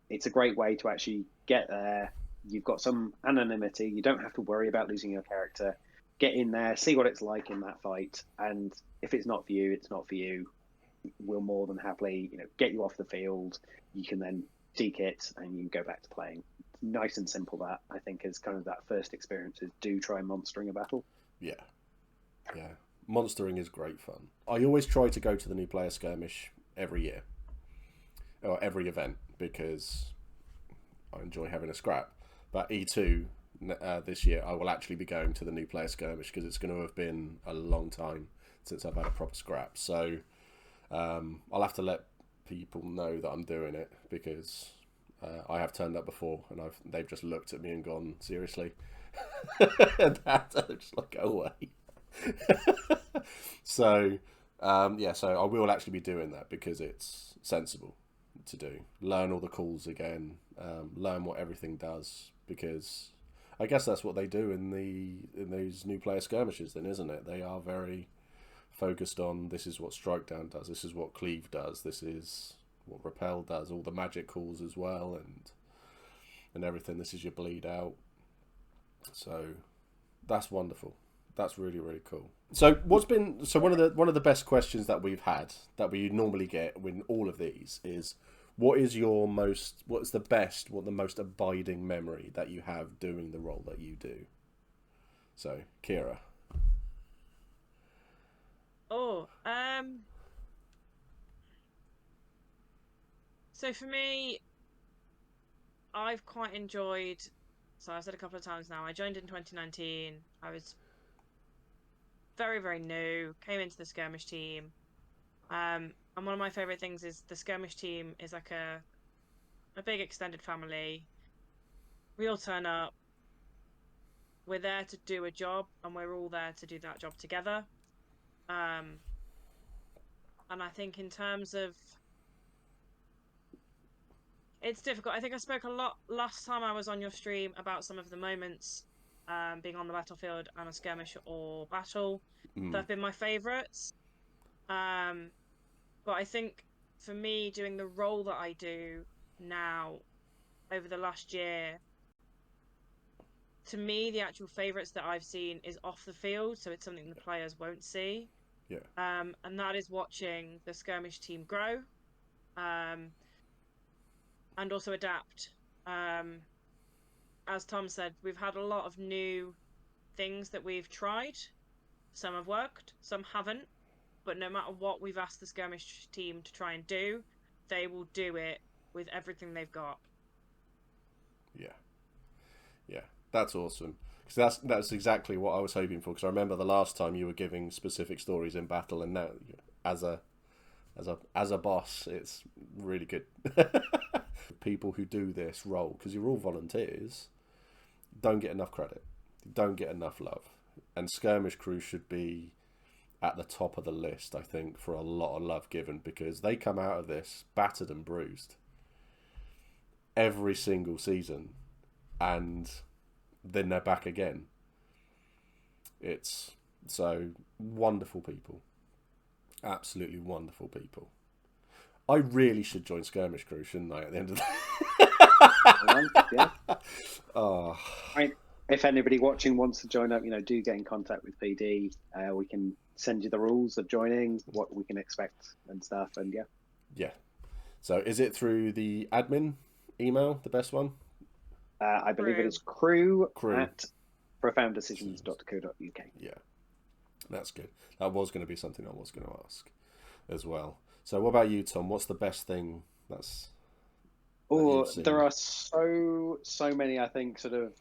Speaker 2: it's a great way to actually get there. You've got some anonymity. You don't have to worry about losing your character. Get in there, see what it's like in that fight, and if it's not for you, it's not for you. We'll more than happily, get you off the field. You can then dekit and you can go back to playing. Nice and simple. That I think is kind of that first experience. Is do try monstering a battle.
Speaker 1: Yeah, monstering is great fun. I always try to go to the new player skirmish every year or every event because I enjoy having a scrap. But E2 this year, I will actually be going to the new player skirmish because it's going to have been a long time since I've had a proper scrap. So I'll have to let people know that I'm doing it because I have turned up before and they've just looked at me and gone, seriously? And I'm just like, go away. So so I will actually be doing that because it's sensible to do. Learn all the calls again, learn what everything does, because I guess that's what they do in those new player skirmishes then, isn't it? They are very focused on, this is what strike down does, this is what cleave does, this is what repel does, all the magic calls as well, and everything. This is your bleed out. So that's wonderful. That's really, really cool. So one of the best questions that we've had, that we normally get with all of these, is what's the most abiding memory that you have doing the role that you do? So Kira.
Speaker 3: So for me, I've quite enjoyed, so I've said a couple of times now, I joined in 2019. I was very, very new, came into the skirmish team. And one of my favorite things is the skirmish team is like a big extended family. We all turn up. We're there to do a job, and we're all there to do that job together. And I think in terms of, it's difficult. I think I spoke a lot last time I was on your stream about some of the moments being on the battlefield and a skirmish or battle that have been my favorites. But I think for me, doing the role that I do now over the last year, to me, the actual favorites that I've seen is off the field, so it's something the players won't see.
Speaker 1: Yeah.
Speaker 3: And that is watching the skirmish team grow, and also adapt. As Tom said, we've had a lot of new things that we've tried. Some have worked, some haven't. But no matter what we've asked the skirmish team to try and do, they will do it with everything they've got.
Speaker 1: Yeah, that's awesome. Because that's exactly what I was hoping for. Because I remember the last time you were giving specific stories in battle, and now as a boss, it's really good. People who do this role, because you're all volunteers, don't get enough credit, don't get enough love, and skirmish crew should be at the top of the list, I think, for a lot of love given, because they come out of this battered and bruised every single season, and then they're back again. It's so wonderful people, absolutely wonderful people. I really should join skirmish crew, shouldn't I, at the end of the
Speaker 2: Yeah.
Speaker 1: Oh.
Speaker 2: If anybody watching wants to join up, do get in contact with PD. We can send you the rules of joining, what we can expect and stuff, and
Speaker 1: yeah. So is it through the admin email, the best one?
Speaker 2: I believe it is crew at profounddecisions.co.uk.
Speaker 1: Yeah, that's good. That was going to be something I was going to ask as well. So what about you, Tom? What's the best thing that's...
Speaker 2: there are so many, I think, so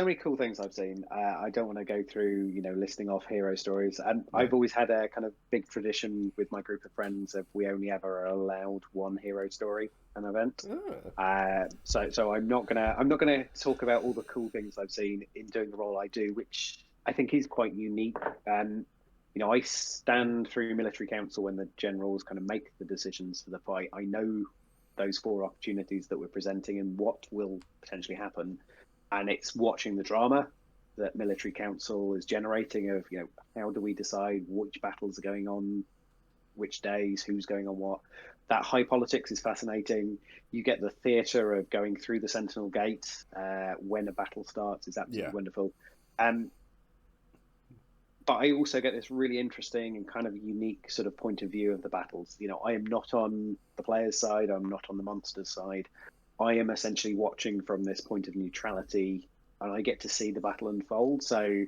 Speaker 2: many cool things I've seen. I don't want to go through, listing off hero stories. And I've always had a kind of big tradition with my group of friends of we only ever allowed one hero story an event. So I'm not gonna talk about all the cool things I've seen in doing the role I do, which I think is quite unique. I stand through military council when the generals kind of make the decisions for the fight. I know those 4 opportunities that we're presenting and what will potentially happen. And it's watching the drama that military council is generating of, how do we decide which battles are going on, which days, who's going on what. That high politics is fascinating. You get the theatre of going through the Sentinel Gate when a battle starts is absolutely wonderful. But I also get this really interesting and kind of unique sort of point of view of the battles. I am not on the player's side. I'm not on the monster's side. I am essentially watching from this point of neutrality, and I get to see the battle unfold. So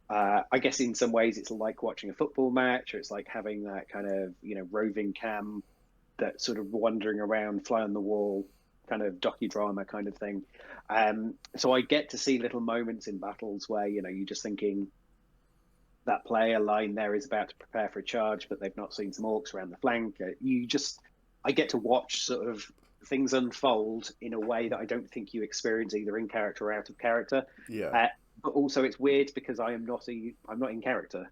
Speaker 2: I guess in some ways it's like watching a football match, or it's like having that kind of, roving cam that sort of wandering around, fly on the wall, kind of docudrama kind of thing. So I get to see little moments in battles where, you're just thinking, that player line there is about to prepare for a charge, but they've not seen some orcs around the flank. I get to watch sort of things unfold in a way that I don't think you experience either in character or out of character.
Speaker 1: Yeah.
Speaker 2: But also it's weird because I'm not in character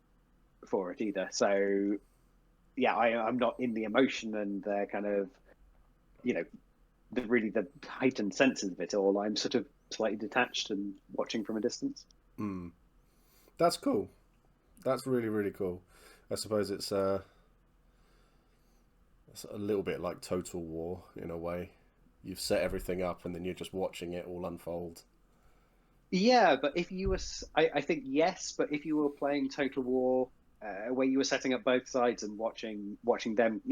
Speaker 2: for it either. So yeah, I'm not in the emotion and the kind of, the heightened senses of it all. I'm sort of slightly detached and watching from a distance.
Speaker 1: That's cool. That's really, really cool. I suppose it's a little bit like Total War in a way. You've set everything up and then you're just watching it all unfold.
Speaker 2: Yeah, but if you were, I think yes, but if you were playing Total War, where you were setting up both sides and watching them,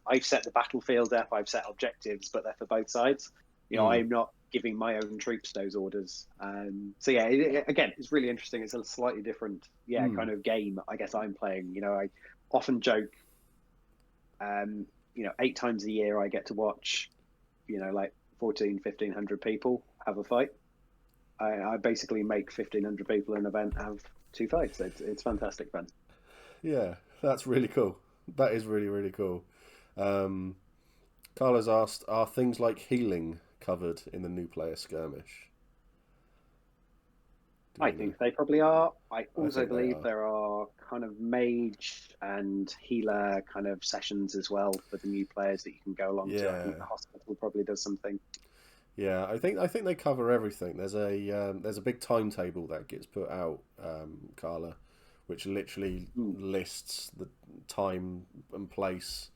Speaker 2: I've set the battlefield up, I've set objectives, but they're for both sides. I'm not giving my own troops those orders. So yeah, again, it's really interesting. It's a slightly different, kind of game. I guess I'm playing. I often joke, 8 times a year I get to watch, like 1,500 people have a fight. I basically make 1,500 people in an event have 2 fights. It's fantastic fun.
Speaker 1: Yeah, that's really cool. That is really, really cool. Um, Carla's asked, are things like healing covered in the new player skirmish? Do
Speaker 2: I
Speaker 1: we know?
Speaker 2: think they probably are. I
Speaker 1: I
Speaker 2: also
Speaker 1: think they
Speaker 2: believe
Speaker 1: are.
Speaker 2: there are kind of mage and healer kind of sessions as well for the new players that you can go along to. I think
Speaker 1: Yeah,
Speaker 2: the hospital probably does something.
Speaker 1: yeah. I think they cover everything. There's a big timetable that gets put out, Carla, which literally
Speaker 2: Hmm.
Speaker 1: lists the time and place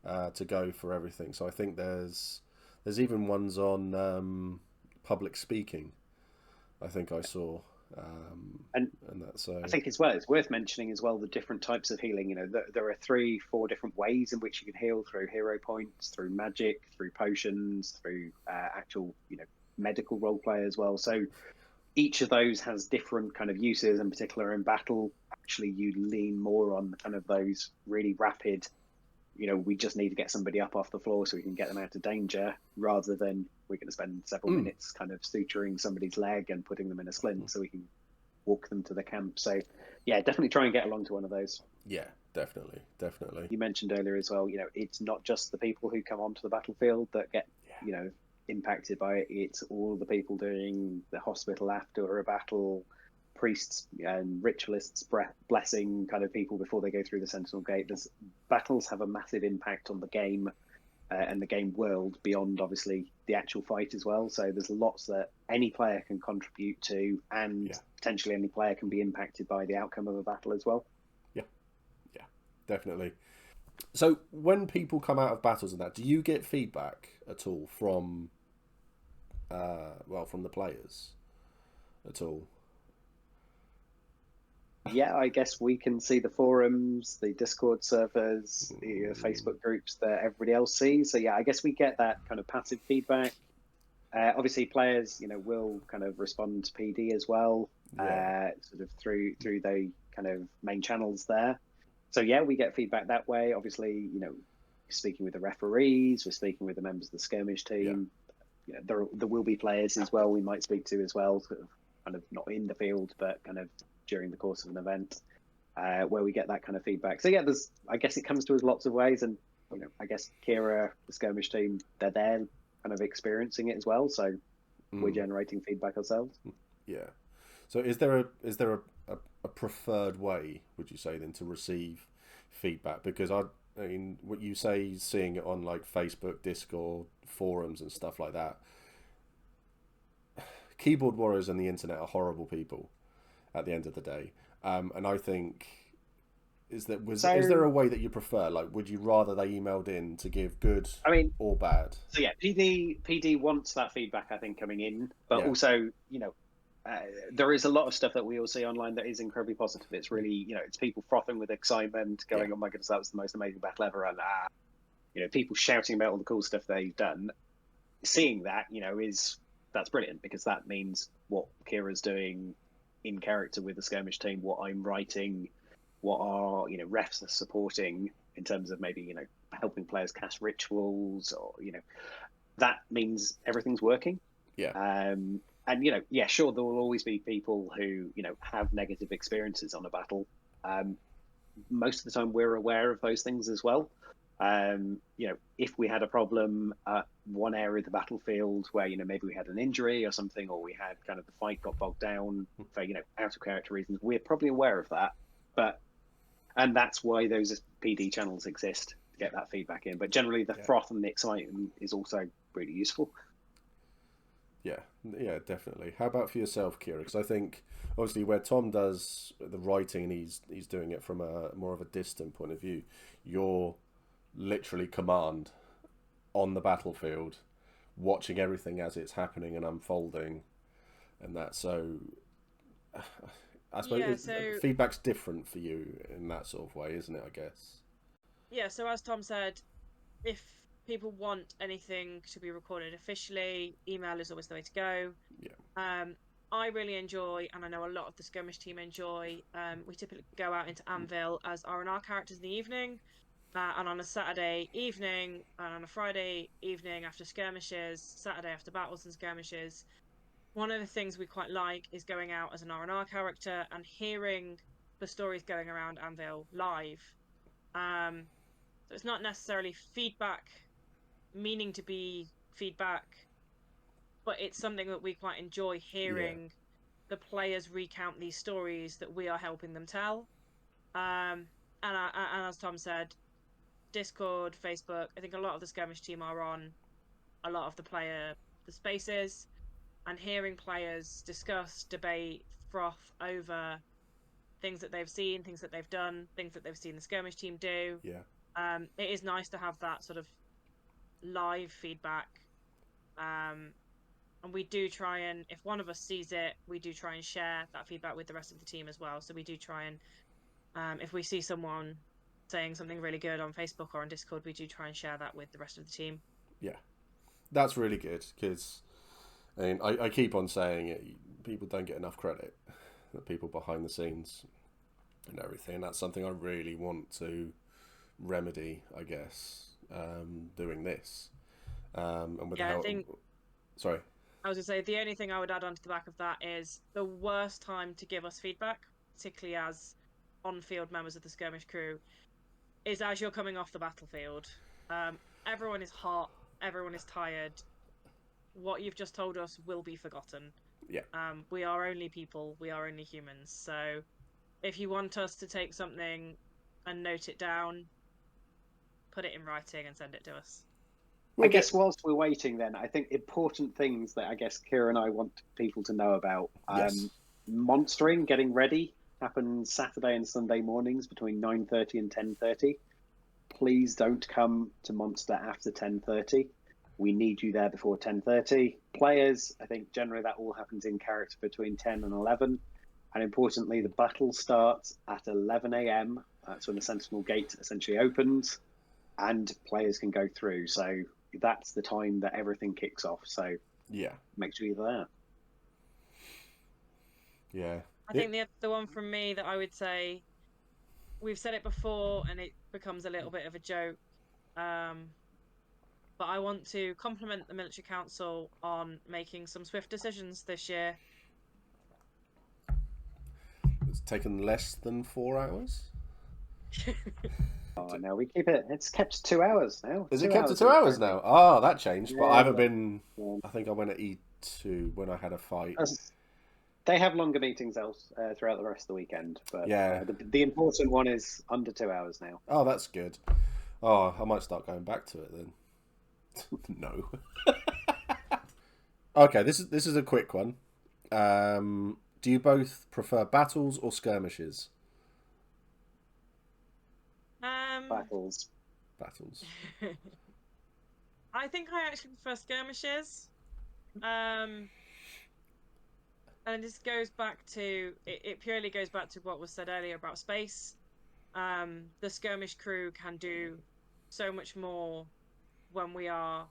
Speaker 1: to go for everything. So I think there's even ones on public speaking. I think I saw,
Speaker 2: And
Speaker 1: and that's so
Speaker 2: I think as well, it's worth mentioning as well the different types of healing. You know, there are 3, 4 different ways in which you can heal through hero points, through magic, through potions, through actual, medical role play as well. So each of those has different kind of uses. In particular, in battle, actually, you lean more on kind of those really rapid. We just need to get somebody up off the floor so we can get them out of danger, rather than we're going to spend several
Speaker 1: mm,
Speaker 2: minutes kind of suturing somebody's leg and putting them in a splint so we can walk them to the camp. So, yeah, definitely try and get along to one of those.
Speaker 1: yeah, definitely, definitely,
Speaker 2: You mentioned earlier as well, it's not just the people who come onto the battlefield that get,
Speaker 1: yeah,
Speaker 2: impacted by it. It's all the people doing the hospital after a battle, priests and ritualists blessing kind of people before they go through the Sentinel Gate. Battles have a massive impact on the game and the game world beyond obviously the actual fight as well. So there's lots that any player can contribute to, and
Speaker 1: yeah,
Speaker 2: potentially any player can be impacted by the outcome of a battle as well.
Speaker 1: yeah, yeah, definitely. So when people come out of battles and that, do you get feedback at all from, from the players at all?
Speaker 2: Yeah, I guess we can see the forums, the Discord servers, the
Speaker 1: Mm,
Speaker 2: Facebook groups that everybody else sees. So yeah, I guess we get that kind of passive feedback. Obviously, players, will kind of respond to PD as well,
Speaker 1: yeah,
Speaker 2: sort of through the kind of main channels there. So yeah, we get feedback that way. Obviously, speaking with the referees, we're speaking with the members of the skirmish
Speaker 1: yeah,
Speaker 2: team. There will be players as well we might speak to as well, sort of kind of not in the field, but kind of during the course of an event, where we get that kind of feedback. So yeah, I guess it comes to us lots of ways, and I guess Kira, the skirmish team, they're there kind of experiencing it as well. So we're
Speaker 1: mm,
Speaker 2: generating feedback ourselves.
Speaker 1: yeah. So is there a preferred way, would you say, then to receive feedback? Because I mean, what you say, seeing it on like Facebook, Discord, forums, and stuff like that. Keyboard warriors and the internet are horrible people at the end of the day, and I think is there
Speaker 2: So
Speaker 1: a way that you prefer? Like, would you rather they emailed in to give good
Speaker 2: I mean,
Speaker 1: or bad?
Speaker 2: so yeah, PD wants that feedback, I think, coming in, but
Speaker 1: Yeah,
Speaker 2: also uh, there is a lot of stuff that we all see online that is incredibly positive. It's really, it's people frothing with excitement,
Speaker 1: yeah,
Speaker 2: going, "Oh my goodness, that was the most amazing battle ever!" And people shouting about all the cool stuff they've done. Seeing that, is that's brilliant, because that means what Kira's doing in character with the skirmish team, what I'm writing, what our refs are supporting in terms of maybe helping players cast rituals, or that means everything's working.
Speaker 1: yeah,
Speaker 2: And yeah, sure, there will always be people who have negative experiences on a battle. Um, Most of the time we're aware of those things as well. If we had a problem at one area of the battlefield where, maybe we had an injury or something, or we had kind of the fight got bogged down for, out of character reasons, we're probably aware of that. And that's why those PD channels exist, to get that feedback in. But generally, the
Speaker 1: yeah,
Speaker 2: froth and the excitement is also really useful.
Speaker 1: yeah, yeah, definitely. How about for yourself, Kira? Because I think obviously where Tom does the writing and he's doing it from a more of a distant point of view, you're literally command on the battlefield, watching everything as it's happening and unfolding, and that. So I suppose
Speaker 3: Yeah, so
Speaker 1: feedback's different for you in that sort of way, isn't it? I guess.
Speaker 3: yeah, so as Tom said, if people want anything to be recorded officially, email is always the way to go.
Speaker 1: Yeah.
Speaker 3: Um, I really enjoy, and I know a lot of the skirmish team enjoy. We typically go out into Anvil as R&R characters in the evening, and on a Saturday evening, and on a Friday evening after skirmishes, Saturday after battles and skirmishes. One of the things we quite like is going out as an R&R character and hearing the stories going around Anvil live. So it's not necessarily feedback meaning to be feedback, but it's something that we quite enjoy hearing the players recount these stories that we are helping them tell. And as Tom said, Discord, Facebook, I think a lot of the skirmish team are on a lot of the spaces, and hearing players discuss, debate, froth over things that they've seen, things that they've done, things that they've seen the skirmish team do. It is nice to have that sort of live feedback. And we do try and, if one of us sees it, we do try and share that feedback with the rest of the team as well. So we do try and, if we see someone saying something really good on Facebook or on Discord, we do try and share that with the rest of the team.
Speaker 1: Yeah, that's really good, because I keep on saying it, people don't get enough credit, the people behind the scenes and everything. That's something I really want to remedy, I guess, doing this. And with
Speaker 3: I think...
Speaker 1: Sorry.
Speaker 3: I was going to say, the only thing I would add onto the back of that is the worst time to give us feedback, particularly as on-field members of the skirmish crew, is as you're coming off the battlefield. Everyone is hot, everyone is tired. What you've just told us will be forgotten.
Speaker 1: Yeah.
Speaker 3: We are only people, we are only humans. So if you want us to take something and note it down, put it in writing and send it to us.
Speaker 2: I guess whilst we're waiting then, I think important things that I guess Kira and I want people to know about.
Speaker 1: Yes.
Speaker 2: Monstering, getting ready, happens Saturday and Sunday mornings between 9:30 and 10:30. Please don't come to Monster after 10:30. We need you there before 10:30. Players, I think generally that all happens in character between 10 and 11. And importantly, the battle starts at 11 a.m. That's when the Sentinel Gate essentially opens and players can go through. So that's the time that everything kicks off. So make sure you're there.
Speaker 1: Yeah.
Speaker 3: I think the one from me that I would say, we've said it before and it becomes a little bit of a joke, but I want to compliment the Military Council on making some swift decisions this year.
Speaker 1: It's taken less than 4 hours.
Speaker 2: Oh no, we keep it. It's kept to 2 hours now.
Speaker 1: Is it kept to 2 hours now? Oh, that changed. But I haven't been.
Speaker 2: Yeah.
Speaker 1: I think I went at E2 when I had a fight.
Speaker 2: They have longer meetings else throughout the rest of the weekend, but the important one is under 2 hours now.
Speaker 1: Oh, that's good. Oh, I might start going back to it then. No. Okay, this is a quick one. Do you both prefer battles or skirmishes?
Speaker 2: Battles.
Speaker 3: I think I actually prefer skirmishes. And this goes back to it purely goes back to what was said earlier about space. The skirmish crew can do so much more when we are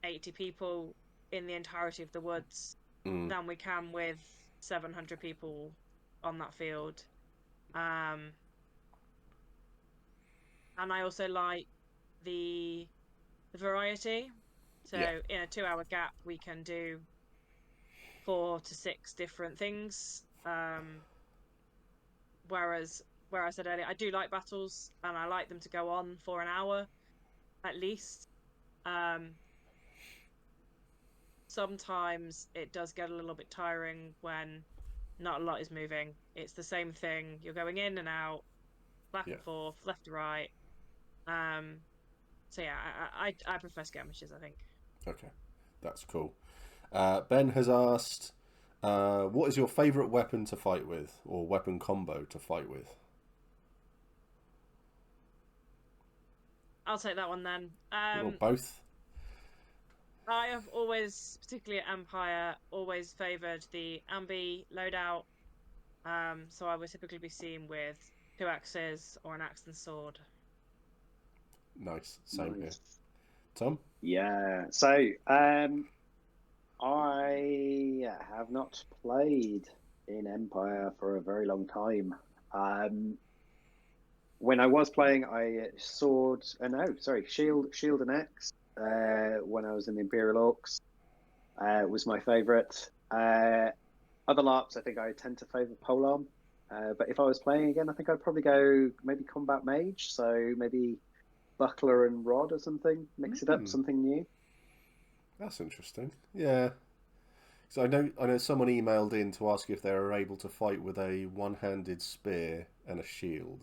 Speaker 3: 80 people in the entirety of the woods than we can with 700 people on that field. And I also like the variety. So in a 2 hour gap, we can do 4 to 6 different things. Whereas, where I said earlier, I do like battles and I like them to go on for an hour at least. Sometimes it does get a little bit tiring when not a lot is moving. It's the same thing. You're going in and out, back and forth, left to right. So yeah, I prefer skirmishes, I think.
Speaker 1: Okay, that's cool. Ben has asked, what is your favourite weapon to fight with, or weapon combo to fight with?
Speaker 3: I'll take that one then.
Speaker 1: Or both?
Speaker 3: I have always, particularly at Empire, always favoured the ambi loadout. So I would typically be seen with 2 axes or an axe and sword.
Speaker 1: Nice. Same here. Tom?
Speaker 2: Yeah. So I have not played in Empire for a very long time. When I was playing, shield and axe. When I was in the Imperial Orcs, was my favourite. Other LARPs, I think I tend to favour polearm But if I was playing again, I think I'd probably go maybe combat mage. So maybe buckler and rod or something. Mix it up, something new.
Speaker 1: That's interesting. Yeah. So I know someone emailed in to ask if they were able to fight with a one-handed spear and a shield,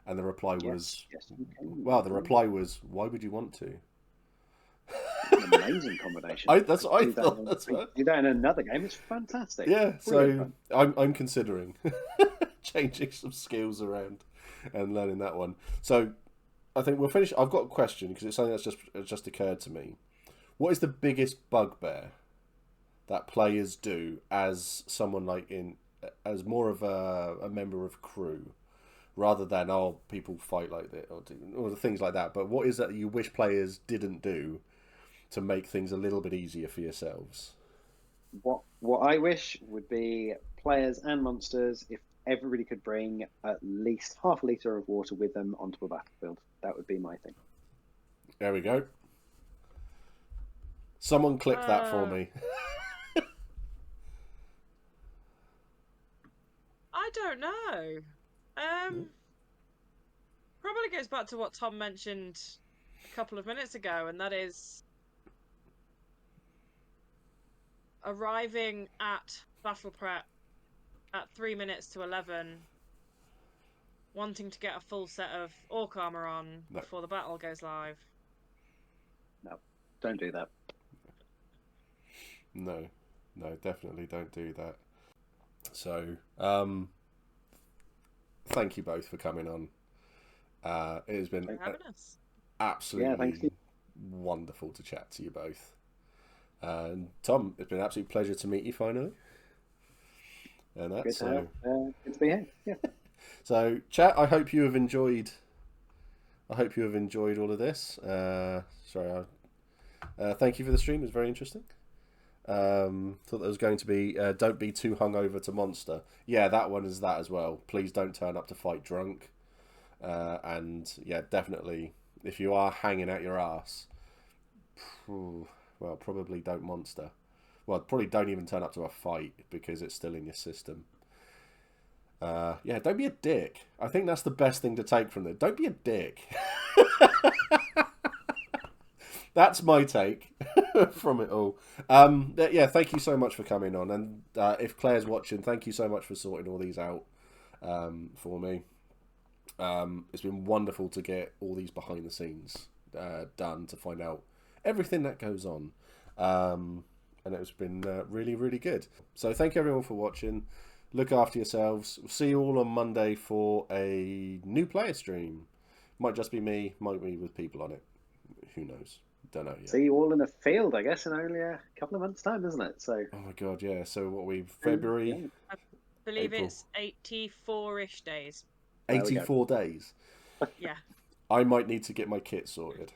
Speaker 1: and the reply was,
Speaker 2: yes, you can.
Speaker 1: well, the reply was, why would you want to?
Speaker 2: An amazing combination.
Speaker 1: That's what I thought. That's what.
Speaker 2: Do that in another game. It's fantastic.
Speaker 1: Yeah,
Speaker 2: Brilliant
Speaker 1: so I'm considering changing some skills around and learning that one. So I think we'll finish. I've got a question because it's something that's just occurred to me. What is the biggest bugbear that players do as someone as more of a member of crew, rather than people fight like that or the things like that? But what is that you wish players didn't do to make things a little bit easier for yourselves?
Speaker 2: What I wish would be players and monsters, if everybody could bring at least half a litre of water with them onto a battlefield. That would be my thing.
Speaker 1: There we go. Someone click that for me.
Speaker 3: I don't know. Probably goes back to what Tom mentioned a couple of minutes ago, and that is arriving at battle prep at 3 minutes to 11, wanting to get a full set of orc armor on before the battle goes live.
Speaker 2: No, don't do that.
Speaker 1: No, definitely don't do that. So, thank you both for coming on. It has been absolutely wonderful to chat to you both. And Tom, it's been an absolute pleasure to meet you finally. And that's
Speaker 2: good to be here. Yeah.
Speaker 1: So, chat. I hope you have enjoyed. all of this. Thank you for the stream. It was very interesting. Thought there was going to be don't be too hungover to monster. Yeah, that one is that as well. Please don't turn up to fight drunk. And yeah, definitely, if you are hanging out your ass, well, probably don't monster. Well, probably don't even turn up to a fight because it's still in your system. Yeah, don't be a dick. I think that's the best thing to take from it. Don't be a dick. That's my take from it all. Yeah, thank you so much for coming on. And if Claire's watching, thank you so much for sorting all these out for me. It's been wonderful to get all these behind the scenes done to find out everything that goes on. And it's been really, really good. So thank you everyone for watching. Look after yourselves. We'll see you all on Monday for a new player stream. Might just be me, might be with people on it. Who knows? Don't know yet.
Speaker 2: See you all in the field, I guess, in only a couple of months' time, isn't it? So.
Speaker 1: Oh my god, yeah. So what February?
Speaker 3: Yeah. I believe April. It's 84-ish days.
Speaker 1: 84 days.
Speaker 3: Yeah.
Speaker 1: I might need to get my kit sorted.